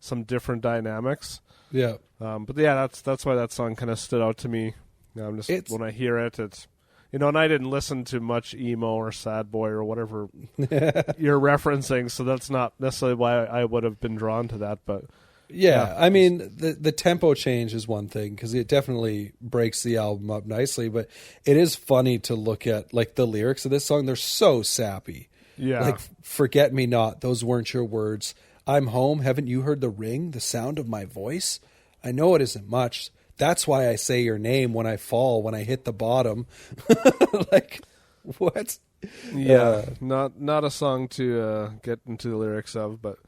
some different dynamics. Yeah. But yeah, that's why that song kind of stood out to me. When I hear it, it's, you know, and I didn't listen to much emo or sad boy or whatever you're referencing, so that's not necessarily why I would have been drawn to that. But Yeah, I mean, the tempo change is one thing because it definitely breaks the album up nicely, but it is funny to look at like the lyrics of this song. They're so sappy. Yeah. Like, forget me not, those weren't your words. I'm home, haven't you heard the ring, the sound of my voice? I know it isn't much. That's why I say your name when I fall, when I hit the bottom. Like, what? Yeah, not a song to get into the lyrics of, but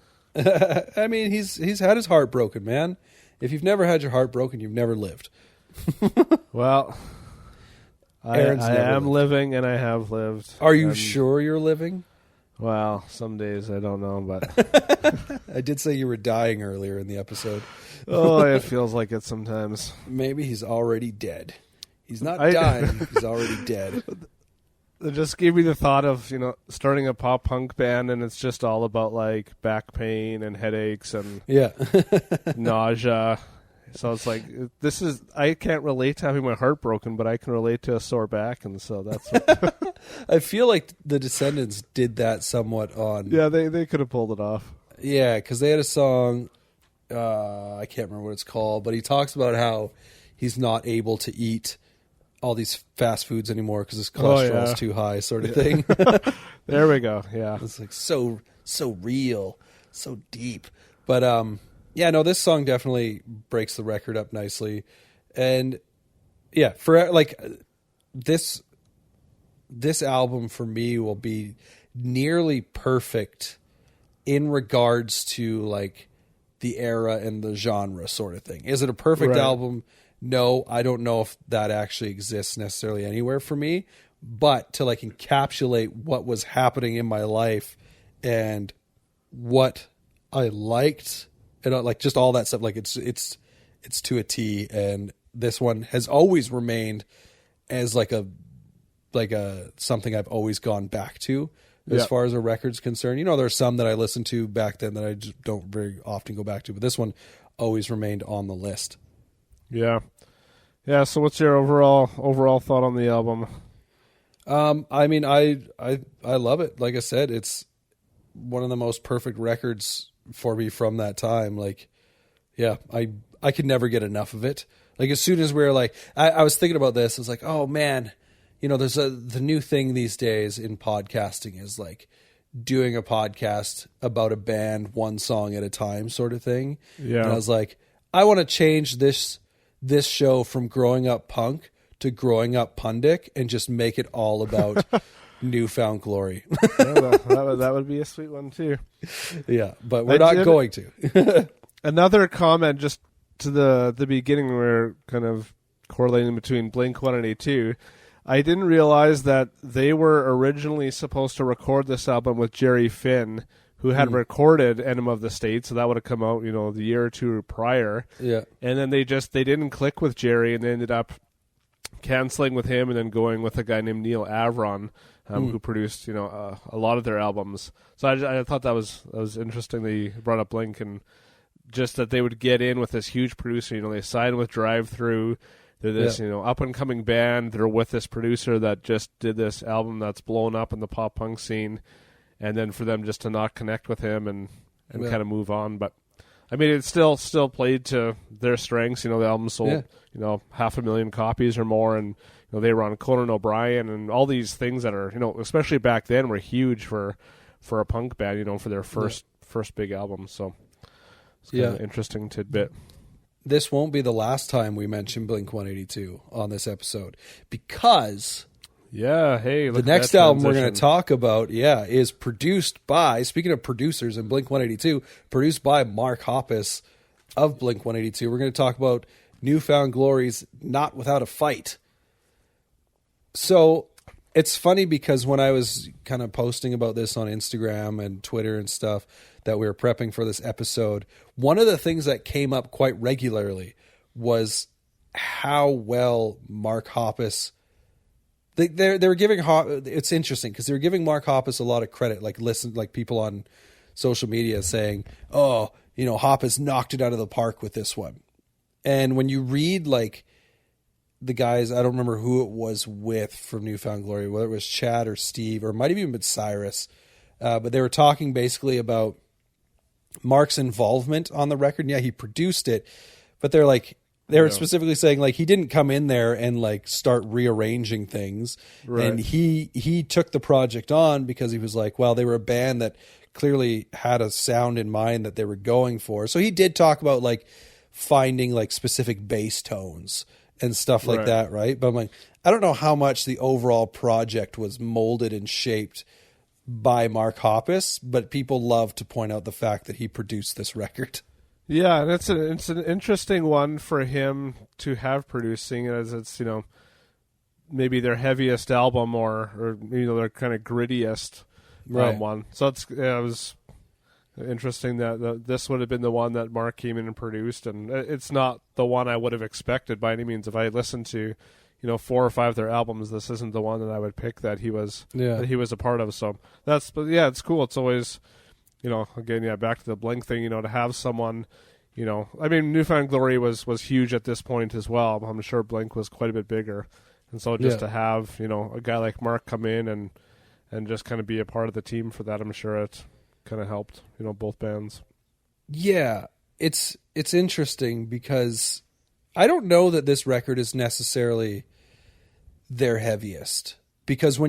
I mean, he's had his heart broken, man. If you've never had your heart broken, you've never lived. well, I Aaron's never am lived. living and I have lived. Are you and, sure you're living? Well, some days I don't know, but I did say you were dying earlier in the episode. oh, it feels like it sometimes. Maybe he's already dead. He's not I- dying. He's already dead. It just gave me the thought of, starting a pop punk band and it's just all about like back pain and headaches and Yeah. nausea. So it's like, I can't relate to having my heart broken, but I can relate to a sore back. And so that's what, I feel like the Descendants did that somewhat on. yeah, they could have pulled it off. Yeah, because they had a song, I can't remember what it's called, but he talks about how he's not able to eat all these fast foods anymore because his cholesterol's yeah. too high, sort of thing. There we go. Yeah. It's like so real, so deep. But yeah, no, this song definitely breaks the record up nicely. And yeah, for like this album for me will be nearly perfect in regards to like the era and the genre sort of thing. Is it a perfect Right. album? No, I don't know if that actually exists necessarily anywhere for me, but to like encapsulate what was happening in my life and what I liked and like just all that stuff, like it's to a T. And this one has always remained as like a something I've always gone back to as Yeah. far as a record's concerned. There's some that I listened to back then that I just don't very often go back to, but this one always remained on the list. Yeah. Yeah. So what's your overall thought on the album? I mean, I love it. Like I said, it's one of the most perfect records for me from that time. Like, yeah, I could never get enough of it. Like as soon as we were like, I was thinking about this, I was like, oh man, there's the new thing these days in podcasting is like doing a podcast about a band, one song at a time sort of thing. Yeah. And I was like, I want to change this show from Growing Up Punk to Growing Up Pundic and just make it all about Newfound Glory. Yeah, that would be a sweet one too. Yeah, but we're not going to. Another comment just to the beginning, we're kind of correlating between Blink-182. I didn't realize that they were originally supposed to record this album with Jerry Finn, who had recorded Enema of the State, so that would have come out, the year or two prior. Yeah. And then they didn't click with Jerry, and they ended up canceling with him and then going with a guy named Neil Avron, who produced, a lot of their albums. So I thought that was interesting that you brought up Blink, and just that they would get in with this huge producer. They signed with Drive Thru. They're this, up and coming band. They're with this producer that just did this album that's blown up in the pop punk scene, and then for them just to not connect with him and kind of move on. But I mean, it's still played to their strengths. The album sold 500,000 copies or more, and they were on Conan O'Brien and all these things that are especially back then were huge for a punk band. For their first big album. So it's kind of an interesting tidbit. This won't be the last time we mention Blink-182 on this episode because Yeah, hey, the look at next that album we're going transition. to talk about, is produced by, speaking of producers in Blink-182, produced by Mark Hoppus of Blink-182. We're going to talk about Newfound Glory's Not Without a Fight. So it's funny because when I was kind of posting about this on Instagram and Twitter and stuff that we were prepping for this episode, one of the things that came up quite regularly was how well Mark Hoppus... They were giving it's interesting because they were giving Mark Hoppus a lot of credit, like people on social media saying, "Oh, Hoppus knocked it out of the park with this one." And when you read like the guys, I don't remember who it was with from Newfound Glory, whether it was Chad or Steve, or it might have even been Cyrus, but they were talking basically about Mark's involvement on the record. Yeah, he produced it, but they're like, they were specifically saying like he didn't come in there and like start rearranging things. Right. And he took the project on because he was like, well, they were a band that clearly had a sound in mind that they were going for. So he did talk about like finding like specific bass tones and stuff like that, right? But I'm like, I don't know how much the overall project was molded and shaped by Mark Hoppus, but people love to point out the fact that he produced this record. Yeah, and it's an interesting one for him to have producing, as it's, you know, maybe their heaviest album or you know, their kind of grittiest one. So it was interesting that this would have been the one that Mark came in and produced, and it's not the one I would have expected by any means. If I listened to, you know, 4 or 5 of their albums, this isn't the one that I would pick that he was a part of. So it's cool. It's always, you know, again, back to the Blink thing, you know, to have someone, you know, I mean, New Found Glory was huge at this point as well. I'm sure Blink was quite a bit bigger. And so just to have, you know, a guy like Mark come in and just kind of be a part of the team for that, I'm sure it kind of helped, you know, both bands. Yeah, it's interesting because I don't know that this record is necessarily their heaviest, because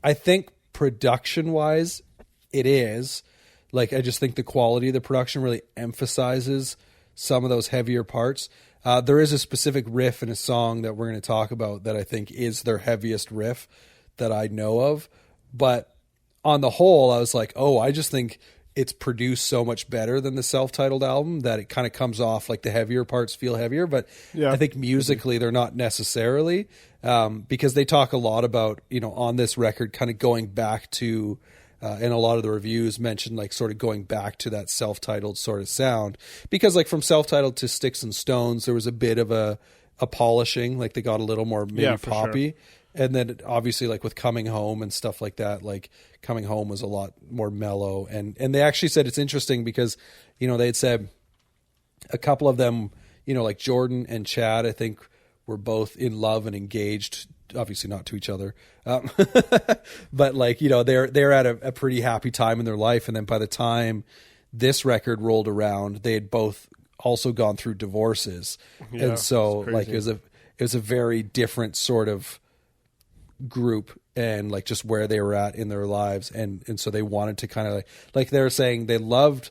I think production-wise, it is. Like, I just think the quality of the production really emphasizes some of those heavier parts. There is a specific riff in a song that we're going to talk about that I think is their heaviest riff that I know of. But on the whole, I was like, oh, I just think it's produced so much better than the self-titled album that it kind of comes off like the heavier parts feel heavier. But I think musically they're not necessarily, because they talk a lot about, you know, on this record kind of going back to, and a lot of the reviews mentioned like sort of going back to that self-titled sort of sound, because like from self-titled to Sticks and Stones, there was a bit of a polishing, like they got a little more maybe poppy. Sure. And then obviously like with Coming Home and stuff like that, like Coming Home was a lot more mellow. And they actually said it's interesting because, you know, they had said a couple of them, you know, like Jordan and Chad, I think were both in love and engaged, obviously not to each other. But like, you know, they're at a pretty happy time in their life. And then by the time this record rolled around, they had both also gone through divorces. Yeah, and so like it was a very different sort of group and like just where they were at in their lives. And so they wanted to kind of like they were saying they loved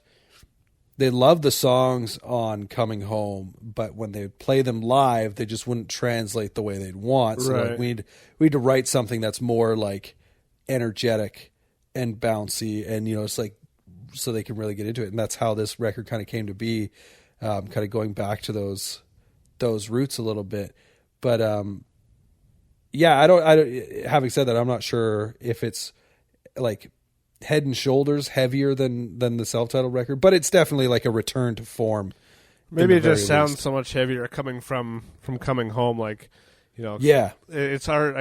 the songs on Coming Home, but when they would play them live, they just wouldn't translate the way they'd want. So like we need to write something that's more like energetic and bouncy, and you know, it's like so they can really get into it. And that's how this record kind of came to be, kind of going back to those roots a little bit. But yeah, I don't. Having said that, I'm not sure if it's like head and shoulders heavier than the self-titled record, but it's definitely like a return to form. Maybe it just sounds so much heavier coming from Coming Home, like, you know. Yeah, it's hard.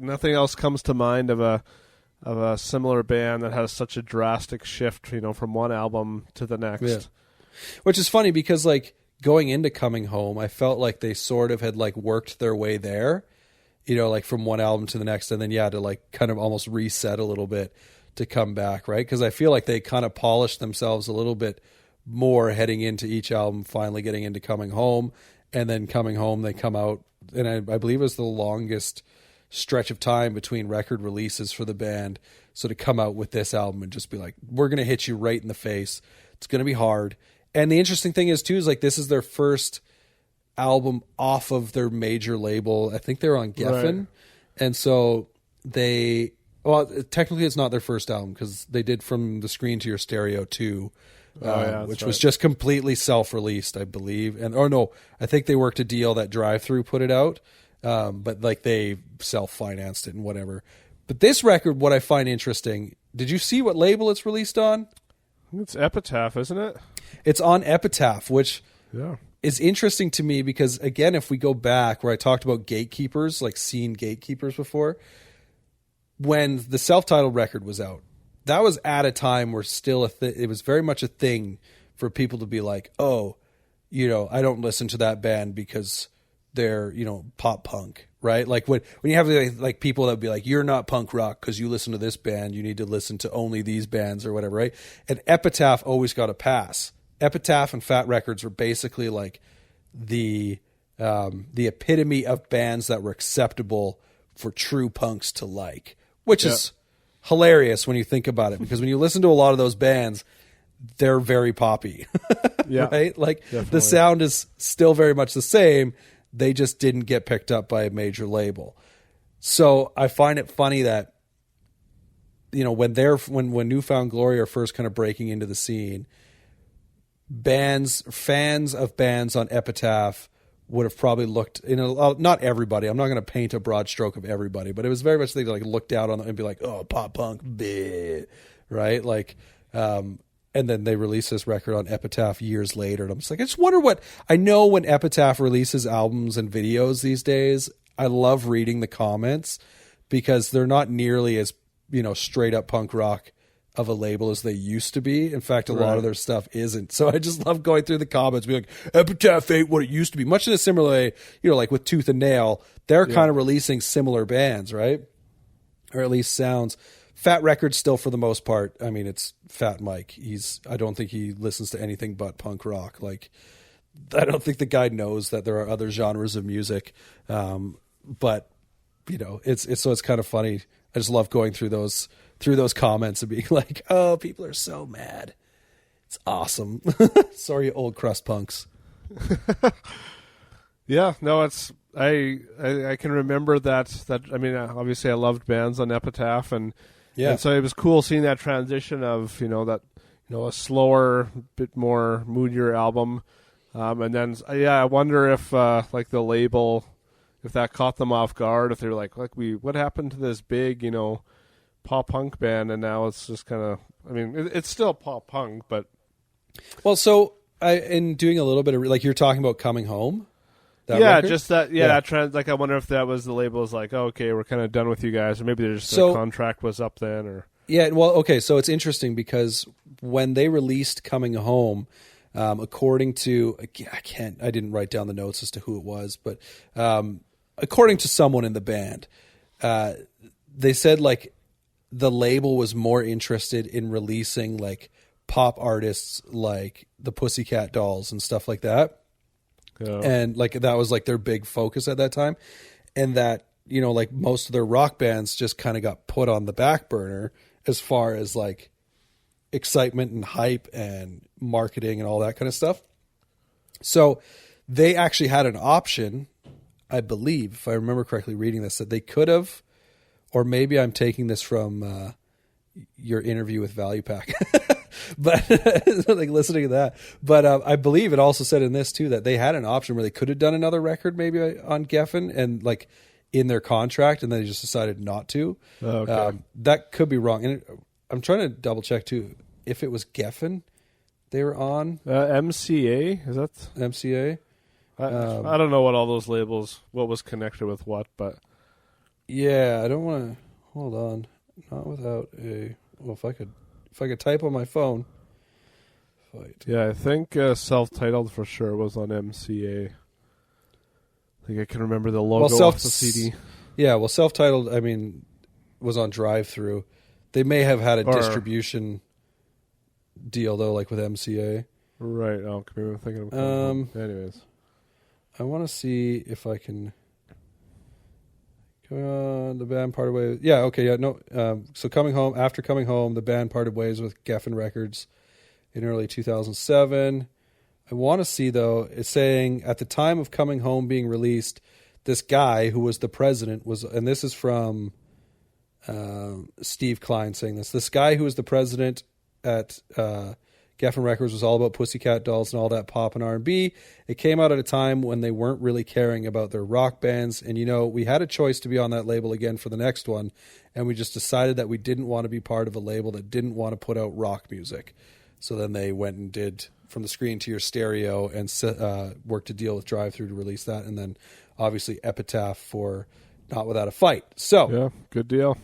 Nothing else comes to mind of a similar band that has such a drastic shift, you know, from one album to the next. Yeah. Which is funny because like going into Coming Home, I felt like they sort of had like worked their way there, you know, like from one album to the next, and then to like kind of almost reset a little bit to come back, right? Because I feel like they kind of polished themselves a little bit more heading into each album, finally getting into Coming Home, and then Coming Home they come out, and I believe it was the longest stretch of time between record releases for the band. So to come out with this album and just be like, we're going to hit you right in the face. It's going to be hard. And the interesting thing is too, is like this is their first album off of their major label. I think they're on Geffen. Right. And so technically it's not their first album because they did From the Screen to Your Stereo 2, which was just completely self-released, I believe. I think they worked a deal that Drive-Thru put it out, but like they self-financed it and whatever. But this record, what I find interesting, did you see what label it's released on? It's Epitaph, isn't it? It's on Epitaph, which is interesting to me because, again, if we go back where I talked about gatekeepers, like scene gatekeepers before, when the self-titled record was out, that was at a time where still it was very much a thing for people to be like, oh, you know, I don't listen to that band because they're, you know, pop punk, right? Like when you have like people that would be like, you're not punk rock because you listen to this band, you need to listen to only these bands or whatever, right? And Epitaph always got a pass. Epitaph and Fat Records were basically like the epitome of bands that were acceptable for true punks to like, which is hilarious when you think about it, because when you listen to a lot of those bands, they're very poppy, right? Like definitely. The sound is still very much the same. They just didn't get picked up by a major label. So I find it funny that, you know, when New Found Glory are first kind of breaking into the scene, fans of bands on Epitaph would have probably looked, not everybody, I'm not going to paint a broad stroke of everybody, but it was very much they like looked out on them and be like, oh, pop punk, bleh, right? Like, and then they release this record on Epitaph years later, and I'm just like, I just wonder I know when Epitaph releases albums and videos these days, I love reading the comments because they're not nearly as, you know, straight up punk rock of a label as they used to be. In fact, a lot of their stuff isn't. So I just love going through the comments, being like, Epitaph ain't what it used to be. Much in a similar way, you know, like with Tooth and Nail, they're kind of releasing similar bands, right? Or at least sounds. Fat Records still for the most part. I mean, it's Fat Mike. I don't think he listens to anything but punk rock. Like, I don't think the guy knows that there are other genres of music. But you know, it's kind of funny. I just love going through those comments and being like, oh, people are so mad. It's awesome. Sorry, old crust punks. Yeah, no, it's I can remember that I mean, obviously I loved bands on Epitaph, and so it was cool seeing that transition of, you know, that, you know, a slower, bit more moodier album, and then I wonder if like the label, if that caught them off guard, if they're like what happened to this big, you know, pop punk band, and now it's just kind of, I mean, it's still pop punk, but so in doing a little bit of, like, you're talking about Coming Home. That yeah, record? just that. Yeah, that trend. Like, I wonder if that was the label's like, oh, okay, we're kind of done with you guys, or maybe their contract was up then, or well, okay. So it's interesting because when they released Coming Home, according to I didn't write down the notes as to who it was, but according to someone in the band, they said like the label was more interested in releasing like pop artists like the Pussycat Dolls and stuff like that. Oh. And like that was like their big focus at that time, and that, you know, like most of their rock bands just kind of got put on the back burner as far as like excitement and hype and marketing and all that kind of stuff. So they actually had an option, I believe, if I remember correctly reading this, that they could have, or maybe I'm taking this from your interview with Value Pack, but like listening to that. But I believe it also said in this too that they had an option where they could have done another record maybe on Geffen and like in their contract, and then they just decided not to. Oh, okay. That could be wrong. And I'm trying to double check too if it was Geffen they were on. MCA, is that MCA? I don't know what all those labels, what was connected with what, but yeah, I don't want to. Hold on, not without a. Well, if I could type on my phone. Yeah, I think Self-Titled for sure was on MCA. I think I can remember the logo off the CD. Yeah, well, Self-Titled, I mean, was on Drive-Thru. They may have had a distribution deal though, like with MCA. Right. Oh, I'm thinking of. Anyways, I want to see if I can. The band parted ways. Yeah. Okay. Yeah. No. So after Coming Home, the band parted ways with Geffen Records in early 2007. I want to see though. It's saying at the time of Coming Home being released, this guy who was the president was, and this is from Steve Klein saying this. This guy who was the president at Geffen Records was all about Pussycat Dolls and all that pop and R&B. It came out at a time when they weren't really caring about their rock bands. And, you know, we had a choice to be on that label again for the next one. And we just decided that we didn't want to be part of a label that didn't want to put out rock music. So then they went and did From the Screen to Your Stereo and worked a deal with Drive-Thru to release that. And then obviously Epitaph for Not Without a Fight. So yeah, good deal.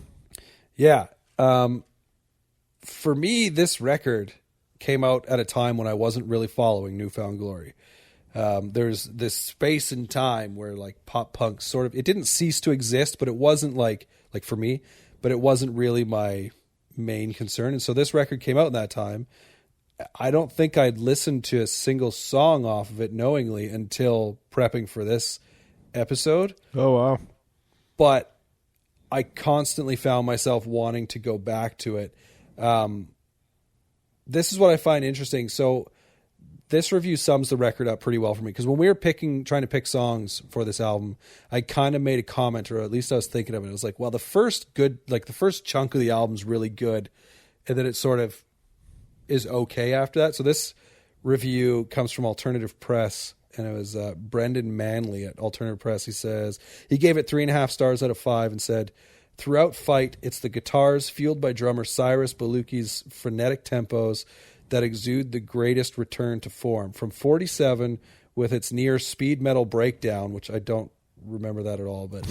Yeah. For me, this record came out at a time when I wasn't really following New Found Glory. There's this space and time where like pop punk sort of, it didn't cease to exist, but it wasn't like for me, but it wasn't really my main concern. And so this record came out in that time. I don't think I'd listened to a single song off of it knowingly until prepping for this episode. Oh, wow. But I constantly found myself wanting to go back to it. This is what I find interesting. So this review sums the record up pretty well for me, because when we were trying to pick songs for this album, I kind of made a comment, or at least I was thinking of it. It was like, well, the first chunk of the album's really good, and then it sort of is okay after that. So this review comes from Alternative Press, and it was Brendan Manley at Alternative Press. He says he gave it 3.5 stars out of 5 and said, throughout Fight, it's the guitars fueled by drummer Cyrus Baluki's frenetic tempos that exude the greatest return to form. From 47, with its near speed metal breakdown, which I don't remember that at all, but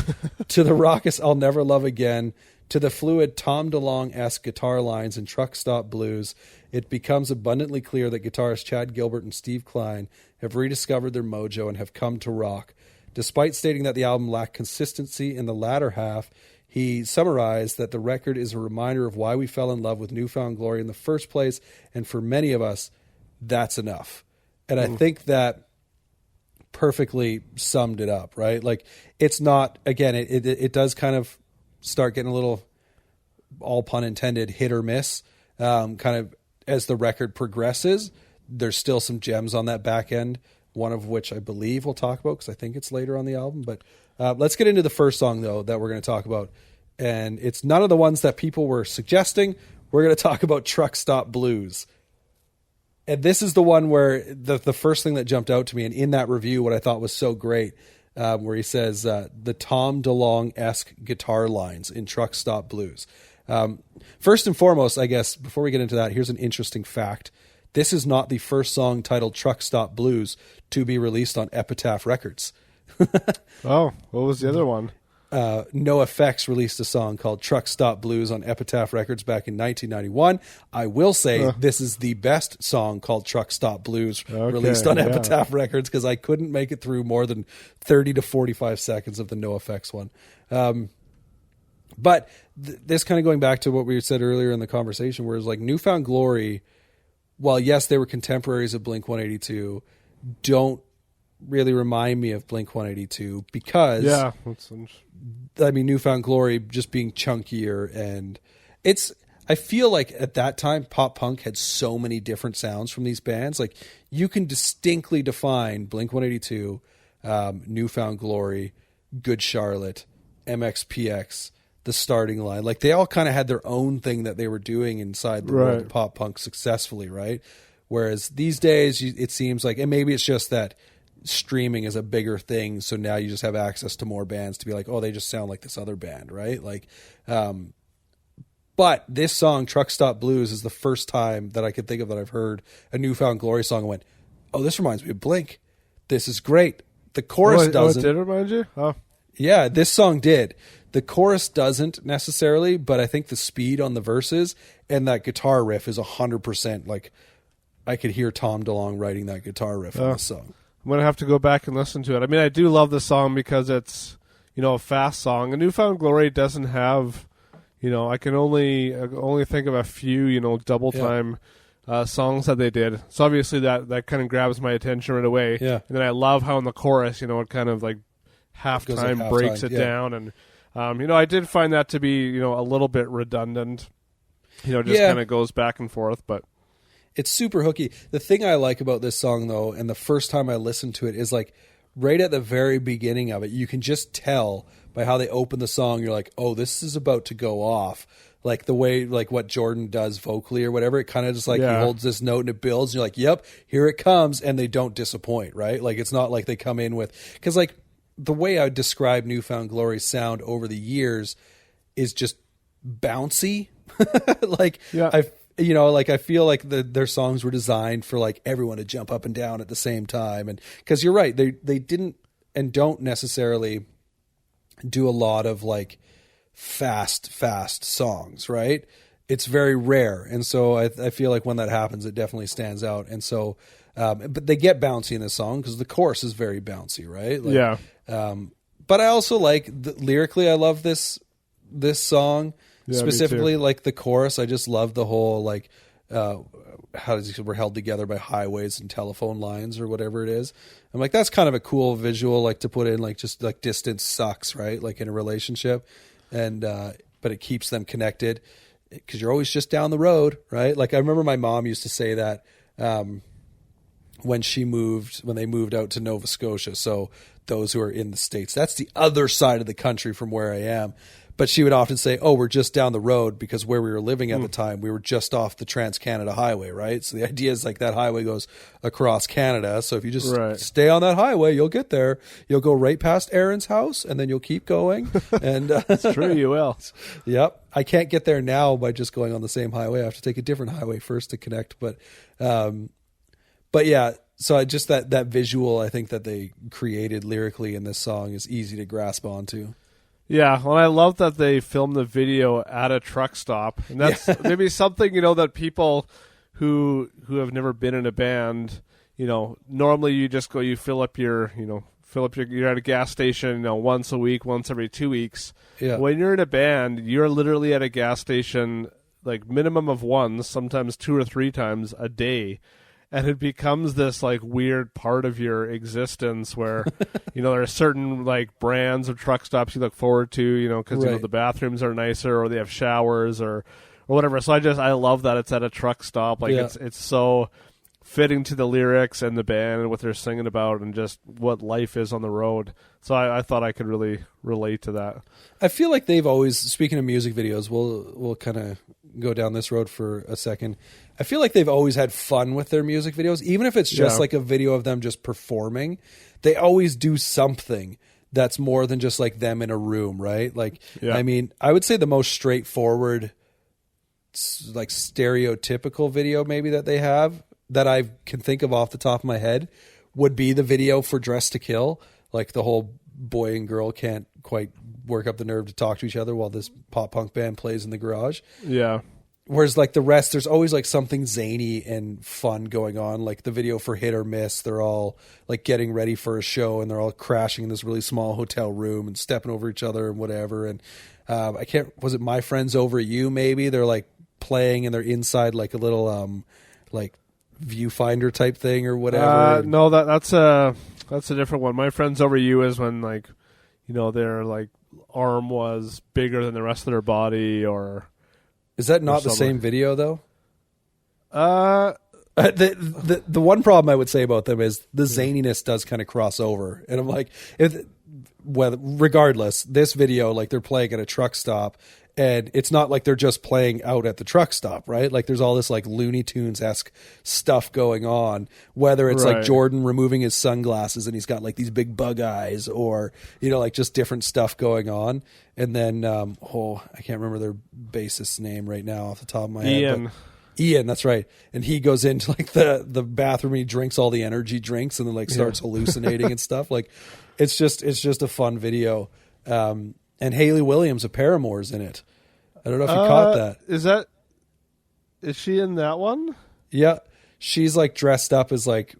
to the raucous I'll Never Love Again, to the fluid Tom DeLonge-esque guitar lines and truck stop blues, it becomes abundantly clear that guitarists Chad Gilbert and Steve Klein have rediscovered their mojo and have come to rock. Despite stating that the album lacked consistency in the latter half, he summarized that the record is a reminder of why we fell in love with New Found Glory in the first place, and for many of us, that's enough. And I think that perfectly summed it up, right? Like, it's not, again, it does kind of start getting a little, all pun intended, hit or miss, kind of as the record progresses. There's still some gems on that back end, one of which I believe we'll talk about because I think it's later on the album. But let's get into the first song, though, that we're going to talk about. And it's none of the ones that people were suggesting. We're going to talk about Truck Stop Blues. And this is the one where the first thing that jumped out to me, and in that review, what I thought was so great, where he says the Tom DeLonge-esque guitar lines in Truck Stop Blues. First and foremost, I guess, before we get into that, here's an interesting fact. This is not the first song titled Truck Stop Blues to be released on Epitaph Records. Oh, what was the other one? NoFX released a song called Truck Stop Blues on Epitaph Records back in 1991. I will say this is the best song called Truck Stop Blues released on Epitaph Records, because I couldn't make it through more than 30 to 45 seconds of the NoFX one. But this kind of going back to what we said earlier in the conversation, where it's like New Found Glory, while yes, they were contemporaries of Blink-182, don't really remind me of Blink-182, because New Found Glory just being chunkier, and I feel like at that time pop punk had so many different sounds from these bands. Like, you can distinctly define Blink-182, New Found Glory, Good Charlotte, MXPX, The Starting Line. Like, they all kind of had their own thing that they were doing inside the world of pop punk successfully, right? Whereas these days it seems like, and maybe it's just that streaming is a bigger thing, so now you just have access to more bands to be like, oh, they just sound like this other band, right? Like, but this song, Truck Stop Blues, is the first time that I could think of that I've heard a New Found Glory song and went, oh, this reminds me of Blink. This is great. The chorus doesn't. Oh, it did remind you? Oh. Yeah, this song did. The chorus doesn't necessarily, but I think the speed on the verses and that guitar riff is 100%. Like, I could hear Tom DeLonge writing that guitar riff on this song. I'm going to have to go back and listen to it. I mean, I do love the song because it's, a fast song. And New Found Glory doesn't have, I can only think of a few, double time songs that they did. So obviously that kind of grabs my attention right away. Yeah. And then I love how in the chorus, it kind of like halftime breaks it down. And, I did find that to be, a little bit redundant. Kind of goes back and forth, but it's super hooky. The thing I like about this song, though, and the first time I listened to it, is like right at the very beginning of it, you can just tell by how they open the song. You're like, oh, this is about to go off. Like the way, like what Jordan does vocally or whatever. It kind of just like he holds this note and it builds. And you're like, yep, here it comes. And they don't disappoint, right? Like, it's not like they come in with, because like the way I would describe New Found Glory's sound over the years is just bouncy. I feel like their songs were designed for like everyone to jump up and down at the same time. And because you're right, they didn't and don't necessarily do a lot of like fast songs, right? It's very rare. And so I feel like when that happens, it definitely stands out. And so But they get bouncy in this song because the chorus is very bouncy, right? Like, Yeah. But I also like lyrically. I love this song Yeah, me specifically, too. like the chorus. I just love the whole like how does he say, we're held together by highways and telephone lines or whatever it is. I'm like, that's kind of a cool visual, like to put in, like just like distance sucks, right? Like in a relationship, and but it keeps them connected because you're always just down the road, right? Like I remember my mom used to say that. When they moved out to Nova Scotia. So those who are in the States, that's the other side of the country from where I am. But she would often say, oh, we're just down the road, because where we were living at the time, we were just off the Trans-Canada Highway, right? So the idea is like that highway goes across Canada. So if you just stay on that highway, you'll get there. You'll go right past Aaron's house, and then you'll keep going. And It's true, you will. Yep. I can't get there now by just going on the same highway. I have to take a different highway first to connect. But yeah, so I just that visual I think that they created lyrically in this song is easy to grasp onto. Yeah, well, I love that they filmed the video at a truck stop, and that's maybe something that people who have never been in a band, normally you just go, you fill up your you're at a gas station, once a week, once every 2 weeks. Yeah. When you're in a band, you're literally at a gas station like minimum of once, sometimes 2 or 3 times a day. And it becomes this like weird part of your existence where, there are certain like brands of truck stops you look forward to, because the bathrooms are nicer or they have showers or whatever. So I love that it's at a truck stop. Like it's so fitting to the lyrics and the band and what they're singing about and just what life is on the road. So I thought I could really relate to that. I feel like they've always, speaking of music videos, we'll kind of go down this road for a second. I feel like they've always had fun with their music videos, even if it's just like a video of them just performing. They always do something that's more than just like them in a room, right? Like, I mean, I would say the most straightforward, like stereotypical video maybe that they have that I can think of off the top of my head would be the video for Dress to Kill. Like the whole boy and girl can't quite work up the nerve to talk to each other while this pop punk band plays in the garage. Yeah. Whereas like the rest, there's always like something zany and fun going on. Like the video for Hit or Miss, they're all like getting ready for a show and they're all crashing in this really small hotel room and stepping over each other and whatever. And was it My Friends Over You? Maybe they're like playing and they're inside like a little like viewfinder type thing or whatever. No, that's a different one. My Friends Over You is when like, their like arm was bigger than the rest of their body or. Is that not the same video though? The one problem I would say about them is the zaniness does kind of cross over, and I'm like, regardless, this video like they're playing at a truck stop, and it's not like they're just playing out at the truck stop, right? Like there's all this like Looney Tunes-esque stuff going on, whether it's like Jordan removing his sunglasses and he's got like these big bug eyes, or like just different stuff going on. And then I can't remember their bassist's name right now off the top of my head. Ian, that's right. And he goes into like the bathroom and he drinks all the energy drinks and then like starts hallucinating and stuff. Like it's just a fun video. And Hayley Williams of Paramore's in it. I don't know if you caught that. Is she in that one? Yeah. She's like dressed up as like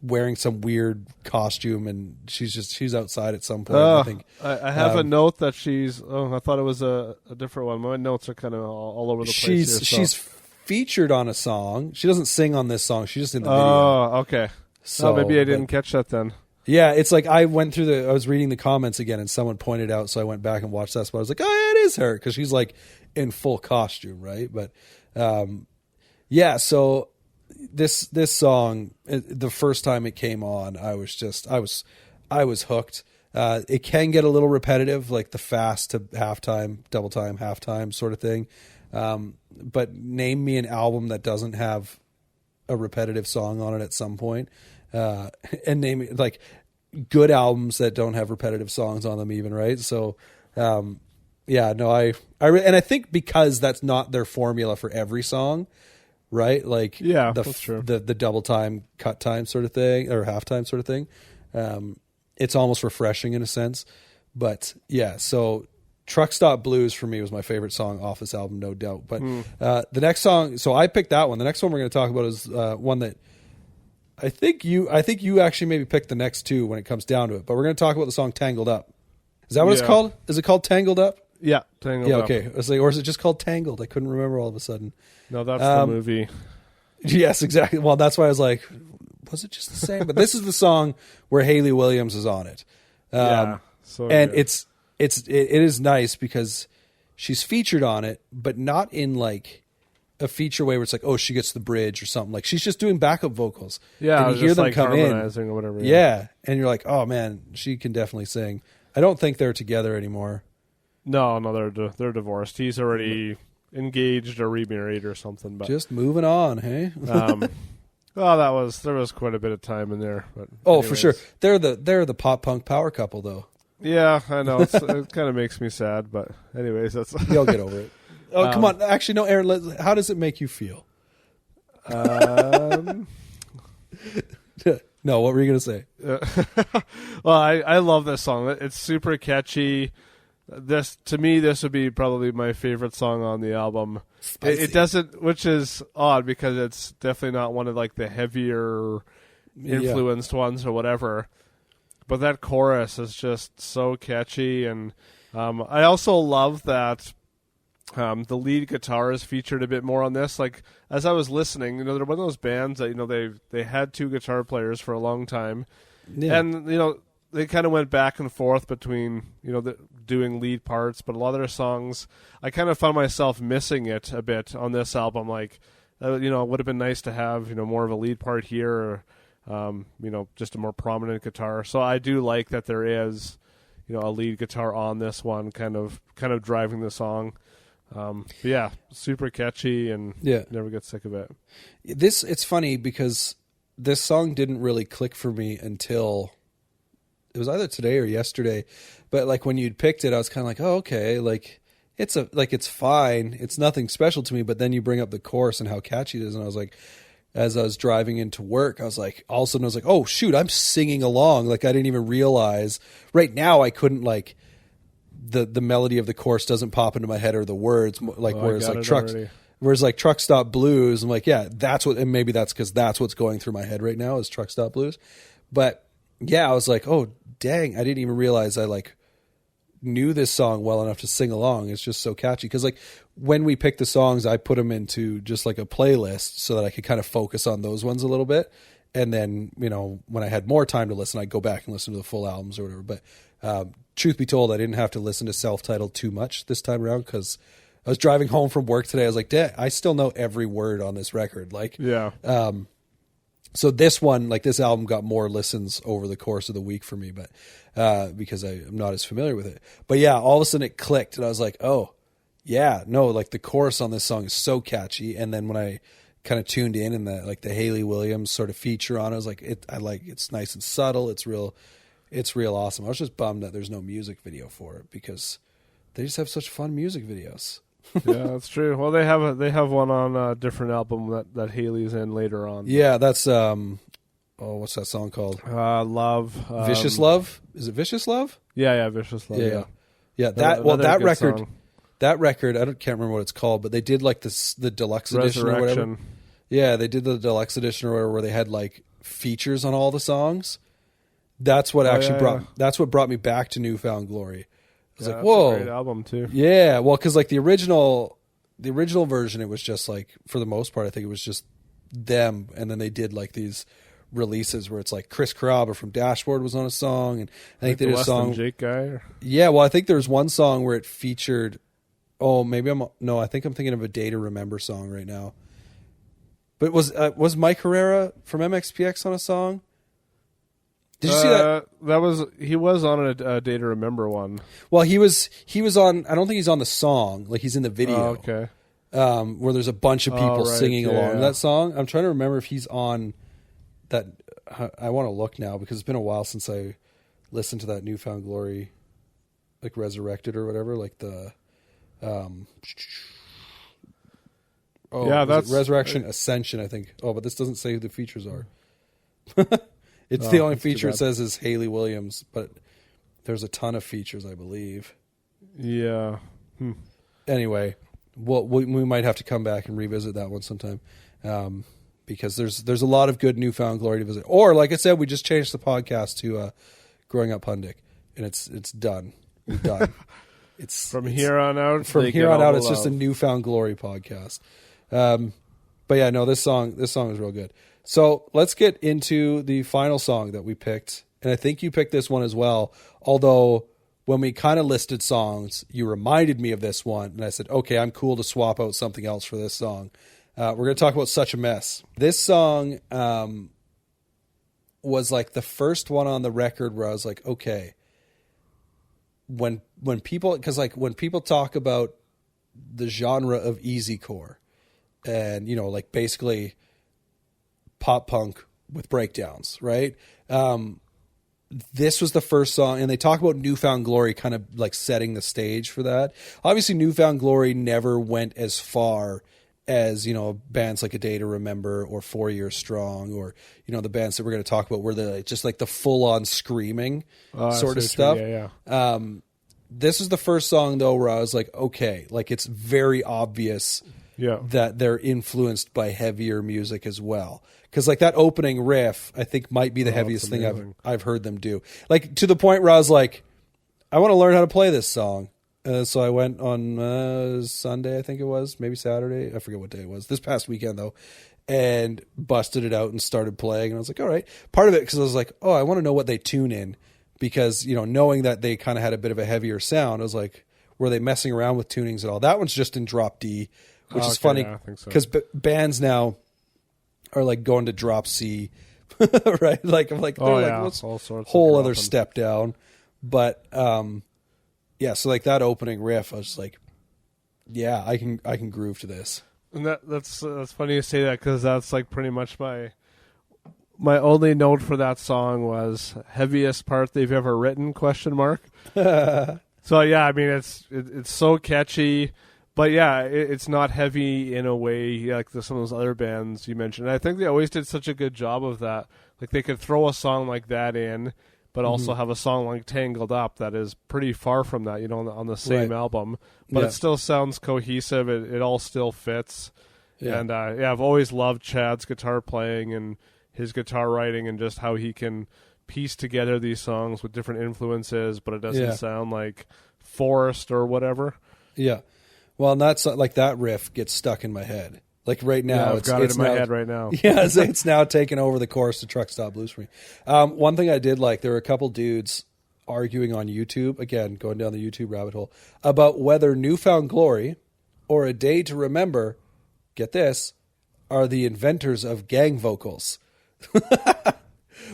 wearing some weird costume and she's outside at some point. I think I have a note that she's I thought it was a different one. My notes are kind of all over the place. She's featured on a song. She doesn't sing on this song. She's just in the video. Oh, okay. So maybe I didn't catch that then. Yeah, it's like I was reading the comments again and someone pointed out, so I went back and watched that spot. I was like, oh, yeah, it is her, because she's like in full costume, right? But so this song, the first time it came on, I was hooked. It can get a little repetitive, like the fast to halftime, double time, halftime sort of thing. But name me an album that doesn't have a repetitive song on it at some point. And name like good albums that don't have repetitive songs on them even, right? So and I think because that's not their formula for every song, right? Like that's true. The double time, cut time sort of thing, or halftime sort of thing. It's almost refreshing in a sense. But yeah, so Truck Stop Blues for me was my favorite song off this album, no doubt. But the next song, so I picked that one. The next one we're going to talk about is one that I think you actually maybe pick the next two when it comes down to it. But we're going to talk about the song "Tangled Up." Is that what it's called? Is it called "Tangled Up"? Yeah, Tangled Up. Okay. I was like, or is it just called "Tangled"? I couldn't remember all of a sudden. No, that's the movie. Yes, exactly. Well, that's why I was like, was it just the same? But this is the song where Hayley Williams is on it. So and good. it is nice because she's featured on it, but not in like a feature way where it's like, oh, she gets the bridge or something. Like she's just doing backup vocals. Yeah, and you hear them like come in, harmonizing or whatever. yeah, and you're like, oh man, she can definitely sing. I don't think they're together anymore. No, they're divorced. He's already engaged or remarried or something. But Just moving on, hey. well, there was quite a bit of time in there. But Oh, anyways. for sure. They're the pop punk power couple, though. Yeah, I know. It kind of makes me sad, but anyways, that's You'll get over it. Oh, come on. Actually, no, Aaron. How does it make you feel? No, what were you going to say? Well, I love this song. It's super catchy. To me, this would be probably my favorite song on the album. It doesn't, which is odd because it's definitely not one of like the heavier influenced ones or whatever. But that chorus is just so catchy, and I also love that the lead guitar is featured a bit more on this. Like as I was listening, they're one of those bands that they had two guitar players for a long time, and they kind of went back and forth between doing lead parts, but a lot of their songs I kind of found myself missing it a bit on this album. Like it would have been nice to have more of a lead part here, or just a more prominent guitar. So I do like that there is a lead guitar on this one, kind of driving the song. But yeah, super catchy and never get sick of it. It's funny because this song didn't really click for me until it was either today or yesterday. But like when you'd picked it, I was kind of like, oh, okay, like it's fine, it's nothing special to me. But then you bring up the chorus and how catchy it is, and I was like, as I was driving into work, I was like, all of a sudden I was like, oh shoot, I'm singing along. Like I didn't even realize. Right now I couldn't like. The melody of the chorus doesn't pop into my head or the words whereas like Truck Stop Blues, I'm like, yeah, that's what, and maybe that's because that's what's going through my head right now is Truck Stop Blues. But yeah, I was like, oh dang, I didn't even realize I like knew this song well enough to sing along. It's just so catchy because like when we pick the songs, I put them into just like a playlist so that I could kind of focus on those ones a little bit. And then, when I had more time to listen, I'd go back and listen to the full albums or whatever. But truth be told, I didn't have to listen to Self-Titled too much this time around because I was driving home from work today. I was like, I still know every word on this record. Like, yeah. So this one, like this album got more listens over the course of the week for me, but because I'm not as familiar with it. But yeah, all of a sudden it clicked and I was like, oh, yeah, no, like the chorus on this song is so catchy. And then when I kind of tuned in and the Hayley Williams sort of feature on it, I was like, it's nice and subtle. It's real awesome. I was just bummed that there's no music video for it because they just have such fun music videos. Yeah, that's true. Well, they have one on a different album that Hayley's in later on. Yeah, that's what's that song called? Love. Vicious Love? Is it Vicious Love? Yeah, Vicious Love. Yeah. That record, I can't remember what it's called, but they did like the deluxe edition or whatever. Yeah, they did the deluxe edition or whatever where they had like features on all the songs. That's what that's what brought me back to Newfound Glory. I was like, whoa, a great album too. Yeah, well, because like the original version, it was just like for the most part, I think it was just them, and then they did like these releases where it's like Chris Carrabba from Dashboard was on a song, and I think they did a song. Jake guy. Or? Yeah, well, I think there was one song where it featured. Oh, maybe I think I'm thinking of a Day to Remember song right now. But was Mike Herrera from MXPX on a song? Did you see that? He was on a Day to Remember one. Well, he was on. I don't think he's on the song. Like he's in the video. Oh, okay. Where there's a bunch of people singing along to that song. I'm trying to remember if he's on that. I want to look now because it's been a while since I listened to that Newfound Glory, like Resurrected or whatever. Like the. That's Resurrection Ascension, I think. Oh, but this doesn't say who the features are. It's the only feature it says is Hayley Williams, but there's a ton of features, I believe. Yeah. Anyway, we might have to come back and revisit that one sometime. because there's a lot of good Newfound Glory to visit. Or like I said, we just changed the podcast to Growing Up Pundik, and it's done. We're done. From here on out, it's just a Newfound Glory podcast. But yeah, no, this song is real good. So let's get into the final song that we picked, and I think you picked this one as well. Although when we kind of listed songs, you reminded me of this one, and I said, okay, I'm cool to swap out something else for this song. We're going to talk about Such a Mess. This song was like the first one on the record where I was like, okay, when people talk about the genre of easycore and, like basically pop punk with breakdowns, right? This was the first song, and they talk about Newfound Glory kind of like setting the stage for that. Obviously, Newfound Glory never went as far as, bands like A Day to Remember or 4 Years Strong, or, the bands that we're going to talk about where they're just like the full on screaming sort of stuff. Yeah. This is the first song though, where I was like, okay, like it's very obvious that they're influenced by heavier music as well. Cause like that opening riff, I think might be the heaviest thing I've heard them do. Like to the point where I was like, I want to learn how to play this song. So I went on Sunday, I think it was, maybe Saturday. I forget what day it was. This past weekend, though, and busted it out and started playing. And I was like, all right. Part of it because I was like, oh, I want to know what they tune in, because knowing that they kind of had a bit of a heavier sound, I was like, were they messing around with tunings at all? That one's just in drop D, which is funny because bands now are like going to drop C, right? Like I'm like, they're all sorts whole of other step down, but. Yeah, so like that opening riff, I was just like, yeah, I can groove to this. And that's funny you say that, because that's like pretty much my only note for that song was heaviest part they've ever written ? So yeah, I mean it's so catchy, but yeah, it's not heavy in a way like some of those other bands you mentioned. And I think they always did such a good job of that. Like they could throw a song like that in, but also have a song like Tangled Up that is pretty far from that, on the same album. But it still sounds cohesive. It all still fits. Yeah. And I've always loved Chad's guitar playing and his guitar writing, and just how he can piece together these songs with different influences, but it doesn't sound like forced or whatever. Yeah. Well, and that's like that riff gets stuck in my head. Like right now, I've got it in my head right now. Yeah, it's now taken over the chorus to Truck Stop Blues for me. One thing I did like, there were a couple dudes arguing on YouTube, again, going down the YouTube rabbit hole, about whether Newfound Glory or A Day to Remember, get this, are the inventors of gang vocals.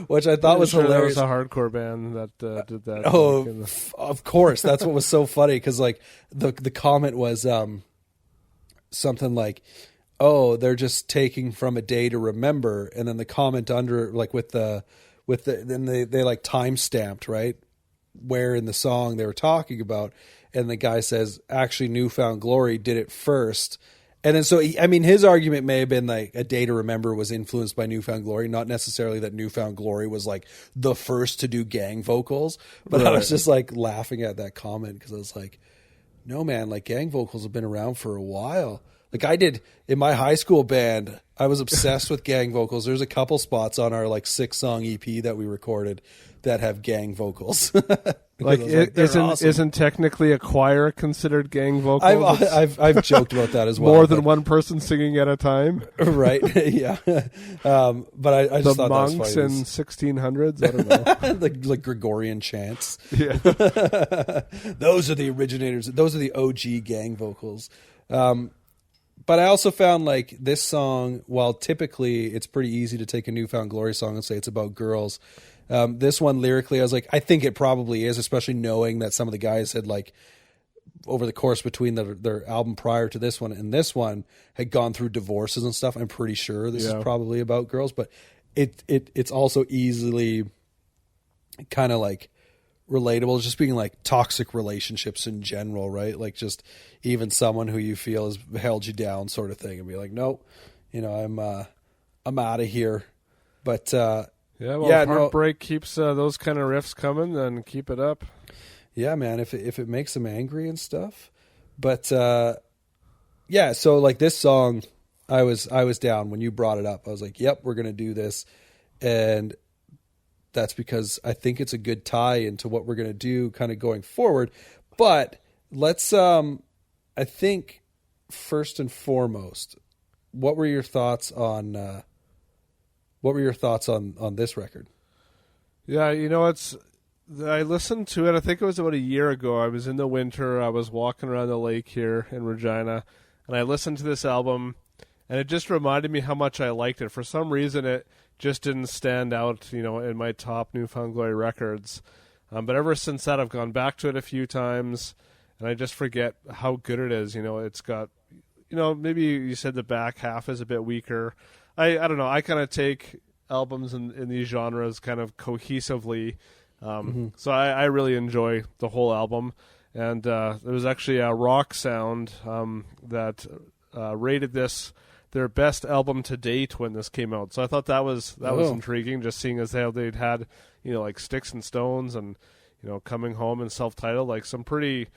Which I thought was hilarious. There was a hardcore band that did that. Oh, of course. That's what was so funny, because like the comment was something like, oh, they're just taking from A Day to Remember, and then the comment under, like then they like time stamped, right, where in the song they were talking about, and the guy says actually Newfound Glory did it first, and then so his argument may have been like A Day to Remember was influenced by Newfound Glory, not necessarily that Newfound Glory was like the first to do gang vocals, but right. I was just like laughing at that comment because I was like, no man, like gang vocals have been around for a while. Like I did in my high school band, I was obsessed with gang vocals. There's a couple spots on our like 6-song EP that we recorded that have gang vocals. Like isn't technically a choir considered gang vocals? I've joked about that as well. More than one person singing at a time, right? Yeah. But I just thought that was funny. The monks in 1600s. I don't know. like Gregorian chants. Yeah. Those are the originators. Those are the OG gang vocals. But I also found like this song, while typically it's pretty easy to take a Newfound Glory song and say it's about girls, this one lyrically, I was like, I think it probably is, especially knowing that some of the guys had like over the course between their album prior to this one and this one had gone through divorces and stuff. I'm pretty sure this is probably about girls, but it's also easily kind of like relatable, just being like toxic relationships in general, right? Like just even someone who you feel has held you down sort of thing, and be like, nope, I'm out of here. But if heartbreak keeps those kind of riffs coming, then keep it up. Yeah, man, if it makes them angry and stuff. But so like this song, I was down when you brought it up. I was like, "Yep, we're going to do this," and that's because I think it's a good tie into what we're going to do, kind of going forward. But let's, I think, first and foremost, what were your thoughts on this record? Yeah, I listened to it. I think it was about a year ago. I was in the winter. I was walking around the lake here in Regina, and I listened to this album, and it just reminded me how much I liked it. For some reason, it just didn't stand out, in my top New Found Glory records. But ever since that, I've gone back to it a few times, and I just forget how good it is. It's got, maybe you said the back half is a bit weaker. I don't know. I kind of take albums in these genres kind of cohesively. So I really enjoy the whole album. And there was actually a Rock Sound that rated this their best album to date when this came out. So I thought that was intriguing, just seeing as how they'd had, like Sticks and Stones and, Coming Home and Self-Titled, like some pretty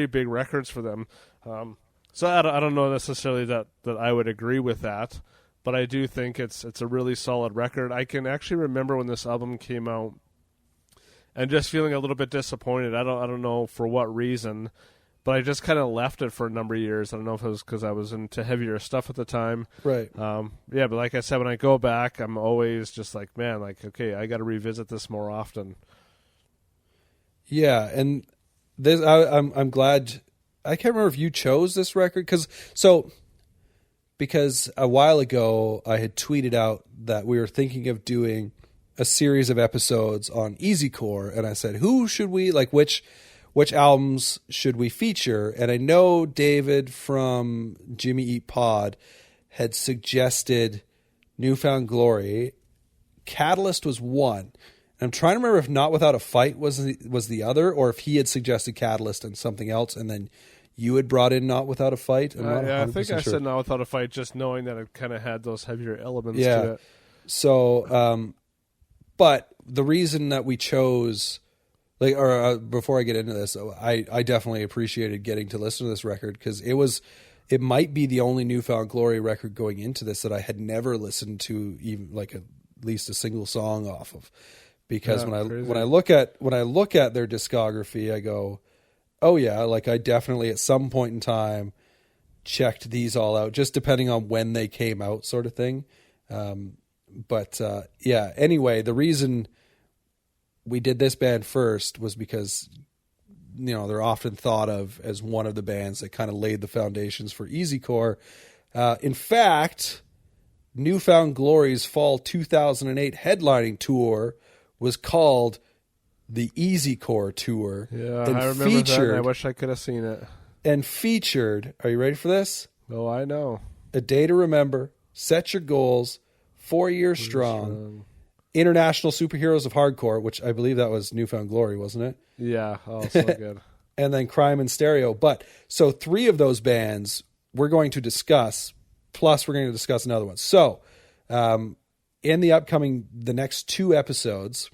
big records for them. So I don't know necessarily that I would agree with that, but I do think it's a really solid record. I can actually remember when this album came out and just feeling a little bit disappointed. I don't know for what reason, but I just kind of left it for a number of years. I don't know if it was because I was into heavier stuff at the time. Right. Yeah, but like I said, when I go back, I'm always just like, man, like, okay, I got to revisit this more often. Yeah, and this I'm glad. I can't remember if you chose this record because a while ago I had tweeted out that we were thinking of doing a series of episodes on Easycore, and I said, who should we which albums should we feature? And I know David from Jimmy Eat Pod had suggested New Found Glory. Catalyst was one. I'm trying to remember if Not Without a Fight was the other, or if he had suggested Catalyst and something else, and then you had brought in Not Without a Fight. I think I said Not Without a Fight, just knowing that it kind of had those heavier elements to it. So, but the reason that we chose, before I get into this, I definitely appreciated getting to listen to this record because it might be the only New Found Glory record going into this that I had never listened to, even at least a single song off of. Because when I look at their discography, I go, oh yeah, I definitely at some point in time checked these all out, just depending on when they came out, sort of thing. Yeah. Anyway, the reason we did this band first was because they're often thought of as one of the bands that kind of laid the foundations for Easycore. In fact, New Found Glory's fall 2008 headlining tour was called the Easycore Tour. Yeah, I remember that, and I wish I could have seen it. And featured, are you ready for this? Oh, I know. A Day to Remember, Set Your Goals, 4 Years Strong, International Superheroes of Hardcore, which I believe that was New Found Glory, wasn't it? Yeah, oh, so good. And then Crime in Stereo. But, so 3 of those bands we're going to discuss, plus we're going to discuss another one. So, in the next 2 episodes,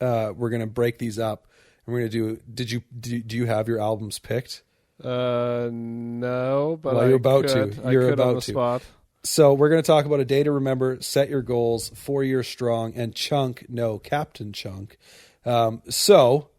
we're going to break these up, and we're going to do. Do you have your albums picked? No, but well, you're about to. You're about on the to. Spot. So we're going to talk about A Day to Remember, Set Your Goals, 4 Years Strong, and Captain Chunk. So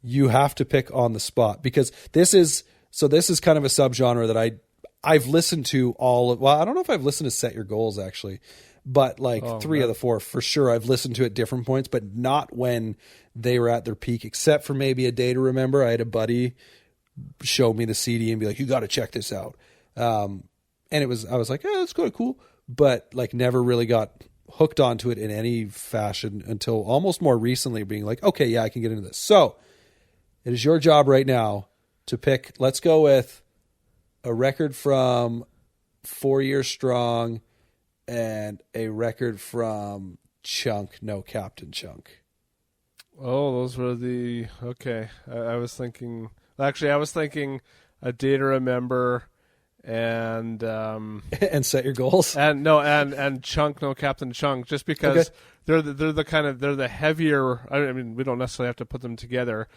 you have to pick on the spot because this is kind of a subgenre that I've listened to all of. Well, I don't know if I've listened to Set Your Goals actually. But 3 of the 4 for sure I've listened to at different points, but not when they were at their peak, except for maybe A Day to Remember. I had a buddy show me the CD and be like, you got to check this out. And I was like, yeah, that's kind of cool. But never really got hooked onto it in any fashion until almost more recently being like, okay, yeah, I can get into this. So it is your job right now to pick. Let's go with a record from 4 Years Strong and a record from Captain Chunk. Oh, those were okay. I was thinking A Day to Remember and and Set Your Goals. And Chunk, No Captain Chunk, just because they're the heavier. I mean, we don't necessarily have to put them together,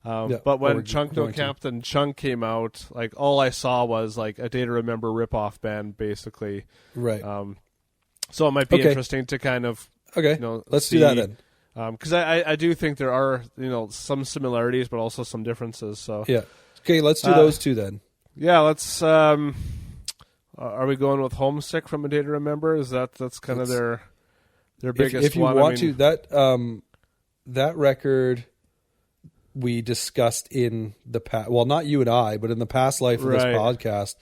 Yeah, But we're when Chunk No going to. Captain Chunk came out, like all I saw was like a Day to Remember ripoff band, basically. Right. So it might be Okay. interesting to kind of Okay. Let's do that then. because I do think there are some similarities, but also some differences. So Yeah. Okay. Let's do those two then. yeah, let's. Are we going with Homesick from A Day to Remember? That's kind of their biggest If you one? want to, that record we discussed in the past. Well, not you and I, but in the past life of this Right. podcast,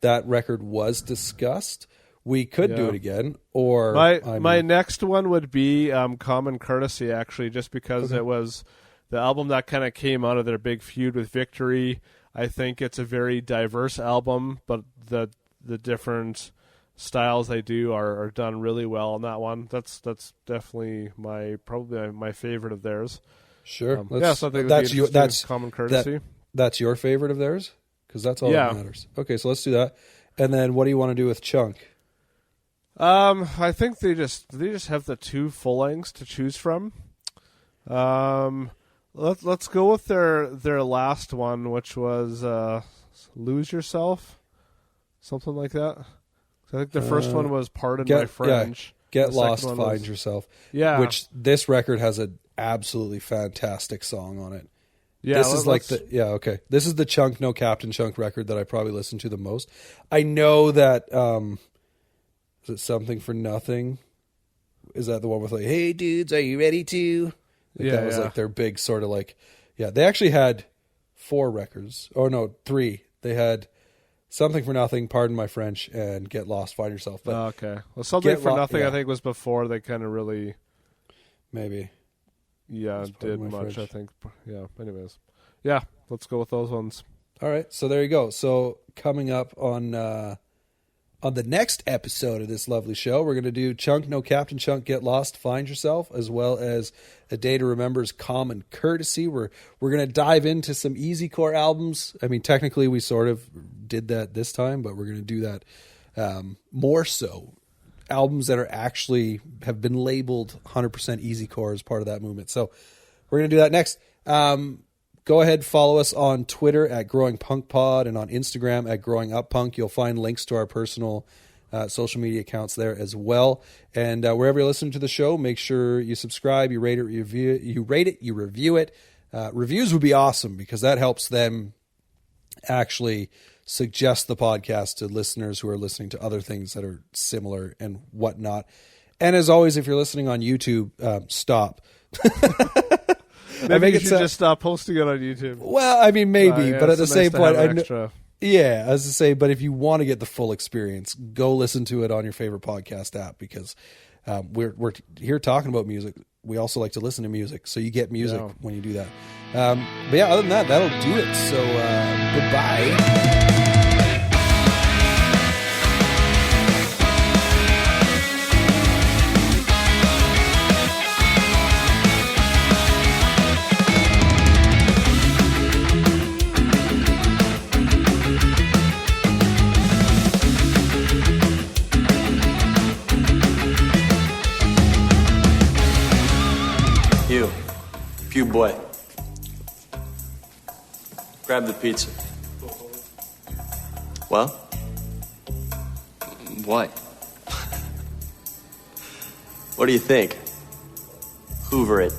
that record was discussed. We could do Yeah. it again, or My next one would be Common Courtesy, actually, just because it was the album that kind of came out of their big feud with Victory. I think it's a very diverse album, but the different styles they do are done really well on that one. That's definitely probably my favorite of theirs. Sure. So I think that's Common Courtesy. That's your favorite of theirs, because that's all Yeah. that matters. Okay, so let's do that. And then, what do you want to do with Chunk? I think they just have the two full lengths to choose from. Let's go with their last one, which was Lose Yourself, something like that. I think the first one was Pardon My French. Get The second Lost, one Find was- Yourself. Yeah. Which this record has an absolutely fantastic song on it. Yeah, This is like okay. This is the Chunk No Captain Chunk record that I probably listen to the most. I know that is it Something for Nothing? Is that the one with like, hey dudes, are you ready to? Like, that was like their big sort of like, they actually had 4 records. Oh no, 3. They had Something for Nothing, Pardon My French, and Get Lost, Find Yourself. But okay. Well, Something for Nothing, yeah. I think, was before they kind of really, maybe. did Pardon My much. French. I think. Yeah. Anyways, yeah. Let's go with those ones. All right, so there you go. So coming up on the next episode of this lovely show, we're going to do Chunk No Captain Chunk, Get Lost, Find Yourself, as well as A Day to Remember's Common Courtesy. We're going to dive into some easy core albums. I mean, technically we sort of did that this time, but we're going to do that more so. Albums that are actually have been labeled 100% easy core as part of that movement. So we're going to do that next. Go ahead, follow us on Twitter at Growing Punk Pod and on Instagram at Growing Up Punk. You'll find links to our personal social media accounts there as well. And wherever you're listening to the show, make sure you subscribe, you rate it, you review it. Reviews would be awesome because that helps them actually suggest the podcast to listeners who are listening to other things that are similar and whatnot. And as always, if you're listening on YouTube, stop. Maybe you should just stop posting it on YouTube. Well, I mean, maybe, but at the same point, I know. extra. Yeah, as I say, but if you want to get the full experience, go listen to it on your favorite podcast app because we're here talking about music. We also like to listen to music, so you get music when you do that. But yeah, other than that, that'll do it. So goodbye. You boy. Grab the pizza. Well? What? What do you think? Hoover it.